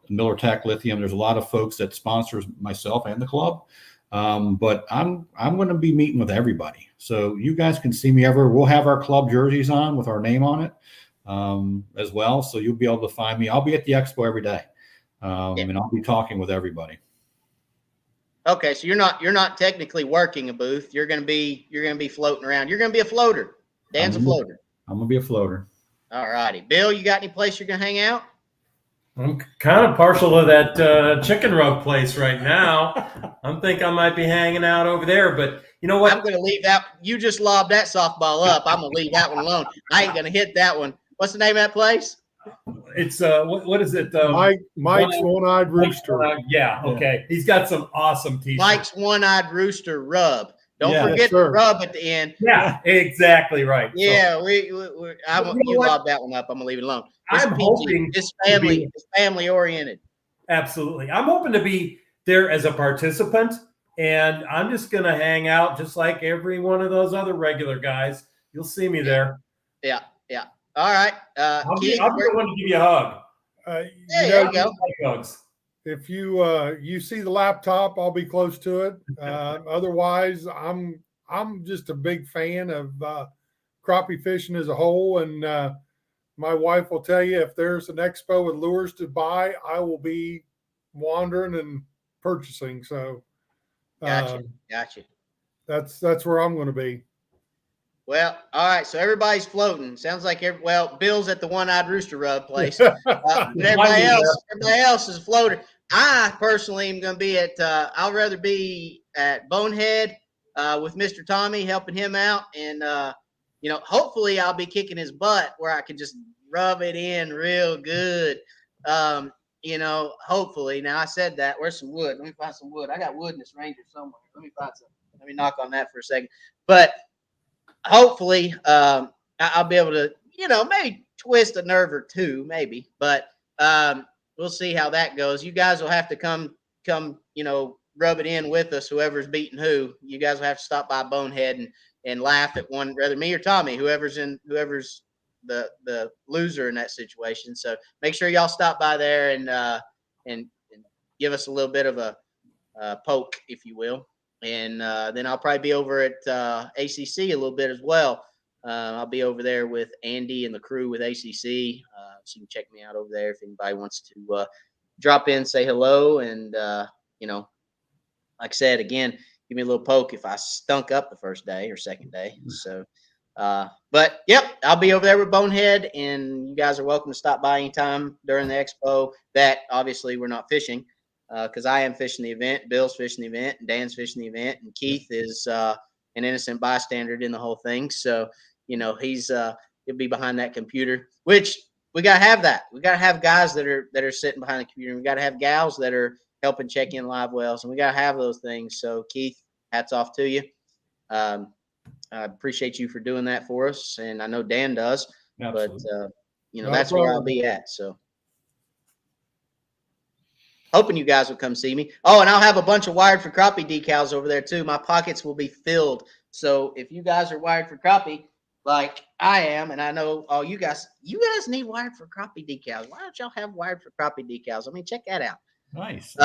Miller Tech Lithium. There's a lot of folks that sponsors myself and the club. But I'm going to be meeting with everybody. So you guys can see me everywhere. We'll have our club jerseys on with our name on it as well. So you'll be able to find me. I'll be at the expo every day. And I'll be talking with everybody. Okay, so you're not technically working a booth. You're gonna be floating around. You're gonna be a floater. Dan's a floater. I'm gonna be a floater. All righty, Bill. You got any place you're gonna hang out? I'm kind of partial to that chicken rub place right now. I'm think I might be hanging out over there, but you know what? I'm gonna leave that. You just lobbed that softball up. I'm gonna leave that one alone. I ain't gonna hit that one. What's the name of that place? It's what is it? Mike's One-Eyed Rooster. Yeah, okay. He's got some awesome t-shirts. Mike's One-Eyed Rooster Rub. Don't Yeah, forget the rub at the end. Yeah, exactly right. Yeah, you lobbed that one up. I'm gonna leave it alone. I'm hoping it's family oriented. Absolutely. I'm hoping to be there as a participant, and I'm just gonna hang out just like every one of those other regular guys. You'll see me there. Yeah. All right. I'll be Keith, the one to give you a hug. yeah, there you go. Hugs. If you see the laptop, I'll be close to it. Otherwise, I'm just a big fan of crappie fishing as a whole, and my wife will tell you if there's an expo with lures to buy, I will be wandering and purchasing. So, Gotcha. That's where I'm going to be. Well, all right. So everybody's floating. Sounds like Bill's at the One-Eyed Rooster Rub place. Everybody else is a floater. I personally am going to be at. I'll rather be at Bonehead with Mr. Tommy, helping him out, and hopefully I'll be kicking his butt where I can just rub it in real good. Hopefully. Now I said that. Where's some wood? Let me find some wood. I got wood in this Ranger somewhere. Let me find some. Let me knock on that for a second. But hopefully, I'll be able to, maybe twist a nerve or two, maybe. But we'll see how that goes. You guys will have to come, rub it in with us. Whoever's beating who, you guys will have to stop by Bonehead and laugh at one, whether me or Tommy, whoever's the loser in that situation. So make sure y'all stop by there and give us a little bit of a poke, if you will. And then I'll probably be over at ACC a little bit as well. I'll be over there with Andy and the crew with ACC. So you can check me out over there if anybody wants to drop in, say hello. And, like I said, again, give me a little poke if I stunk up the first day or second day. So, but yep, I'll be over there with Bonehead, and you guys are welcome to stop by anytime during the expo. That obviously we're not fishing. Because I am fishing the event, Bill's fishing the event, and Dan's fishing the event, and Keith is an innocent bystander in the whole thing. So, he'll be behind that computer, which we gotta have that. We gotta have guys that are sitting behind the computer. We gotta have gals that are helping check in live wells, and we gotta have those things. So, Keith, hats off to you. I appreciate you for doing that for us, and I know Dan does. Absolutely. But that's where I'll be at. So. Hoping you guys will come see me. Oh, and I'll have a bunch of Wired for Crappie decals over there too. My pockets will be filled. So if you guys are wired for crappie, like I am, and I know all you guys need Wired for Crappie decals. Why don't y'all have Wired for Crappie decals? I mean, check that out. Nice.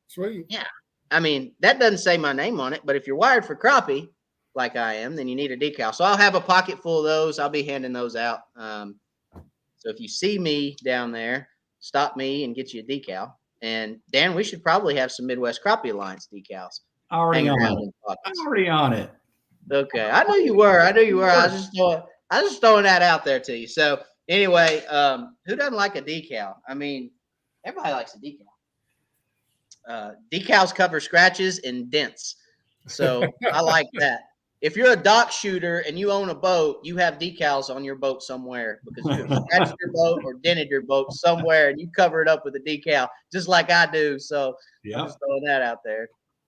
Sweet. Yeah. I mean, that doesn't say my name on it, but if you're wired for crappie, like I am, then you need a decal. So I'll have a pocket full of those. I'll be handing those out. So if you see me down there, stop me and get you a decal. And Dan, we should probably have some Midwest Crappie Alliance decals. Already on it. Okay, I knew you were. I was just throwing that out there to you. So anyway, who doesn't like a decal? I mean, everybody likes a decal. Decals cover scratches and dents, so I like that. If you're a dock shooter and you own a boat, you have decals on your boat somewhere because you have scratched your boat or dented your boat somewhere, and you cover it up with a decal, just like I do. So I'm just throwing that out there.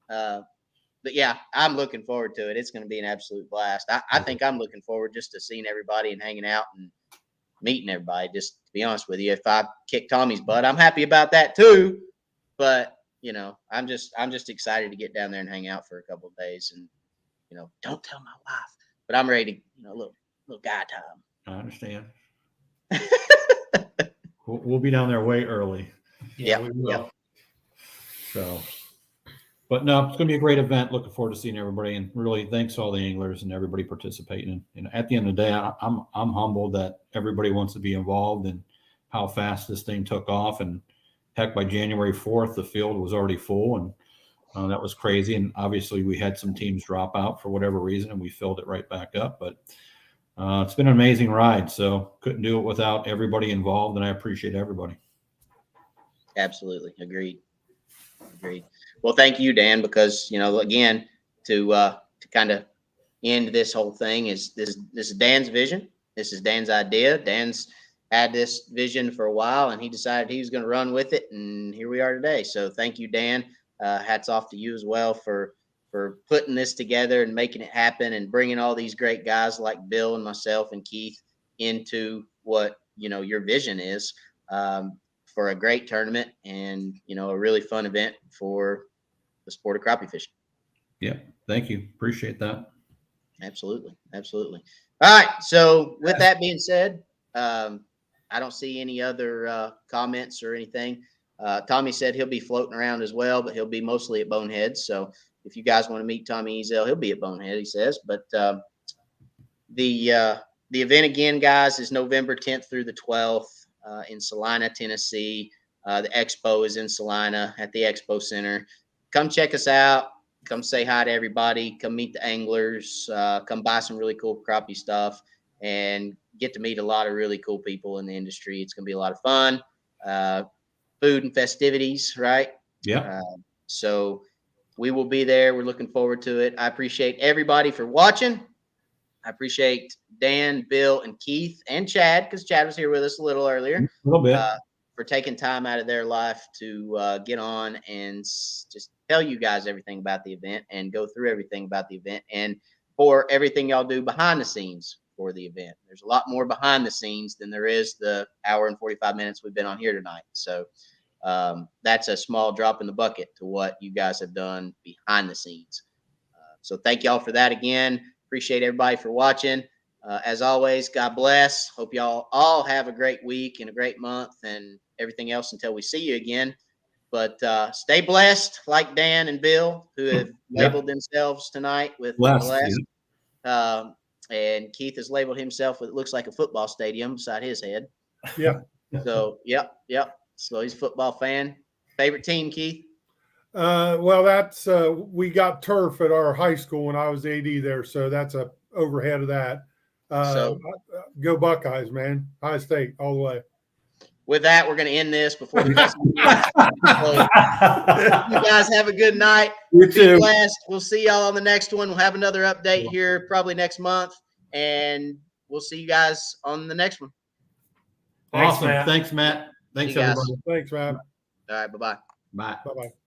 But yeah, I'm looking forward to it. It's going to be an absolute blast. I think I'm looking forward just to seeing everybody and hanging out and meeting everybody. Just to be honest with you, if I kick Tommy's butt, I'm happy about that too. But I'm just excited to get down there and hang out for a couple of days and. Don't tell my wife, but I'm ready to, little guy time. I understand. we'll be down there way early. Yeah, we will. Yep. So, but no, it's going to be a great event. Looking forward to seeing everybody, and really thanks to all the anglers and everybody participating. And at the end of the day, I'm humbled that everybody wants to be involved and how fast this thing took off. And heck, by January 4th, the field was already full, and that was crazy. And obviously we had some teams drop out for whatever reason, and we filled it right back up. But it's been an amazing ride. So couldn't do it without everybody involved. And I appreciate everybody. Absolutely. Agreed. Well, thank you, Dan, because, again, to kind of end this whole thing this is Dan's vision. This is Dan's idea. Dan's had this vision for a while, and he decided he was going to run with it. And here we are today. So thank you, Dan. Hats off to you as well for putting this together and making it happen and bringing all these great guys like Bill and myself and Keith into what, your vision is for a great tournament and, a really fun event for the sport of crappie fishing. Yeah. Thank you. Appreciate that. Absolutely. All right. So with that being said, I don't see any other comments or anything. Tommy said he'll be floating around as well, but he'll be mostly at Bonehead. So if you guys want to meet Tommy Ezel, he'll be at Bonehead, he says. But the event again, guys, is November 10th through the 12th in Salina, Tennessee. The Expo is in Salina at the Expo Center. Come check us out. Come say hi to everybody. Come meet the anglers. Come buy some really cool crappie stuff and get to meet a lot of really cool people in the industry. It's going to be a lot of fun. Food and festivities, right? Yeah. So we will be there. We're looking forward to it. I appreciate everybody for watching. I appreciate Dan, Bill, and Keith, and Chad, because Chad was here with us a little earlier. A little bit. For taking time out of their life to get on and just tell you guys everything about the event and go through everything about the event and for everything y'all do behind the scenes for the event. There's a lot more behind the scenes than there is the hour and 45 minutes we've been on here tonight. So that's a small drop in the bucket to what you guys have done behind the scenes. So thank y'all for that again. Appreciate everybody for watching. As always, God bless. Hope y'all all have a great week and a great month and everything else until we see you again. But stay blessed, like Dan and Bill, who have labeled themselves tonight with blessed. And Keith has labeled himself with, it looks like a football stadium beside his head. Yeah. So, yep. So he's a football fan. Favorite team, Keith? Well, that's we got turf at our high school when I was AD there, so that's a overhead of that. Go Buckeyes, man! High State all the way. With that, we're going to end this before we get some you guys have a good night. You too. Be blessed. We'll see y'all on the next one. We'll have another update here probably next month, and we'll see you guys on the next one. Awesome. Thanks, Matt. Thanks, everybody. Thanks, Matt. All right. Bye-bye. Bye. Bye-bye.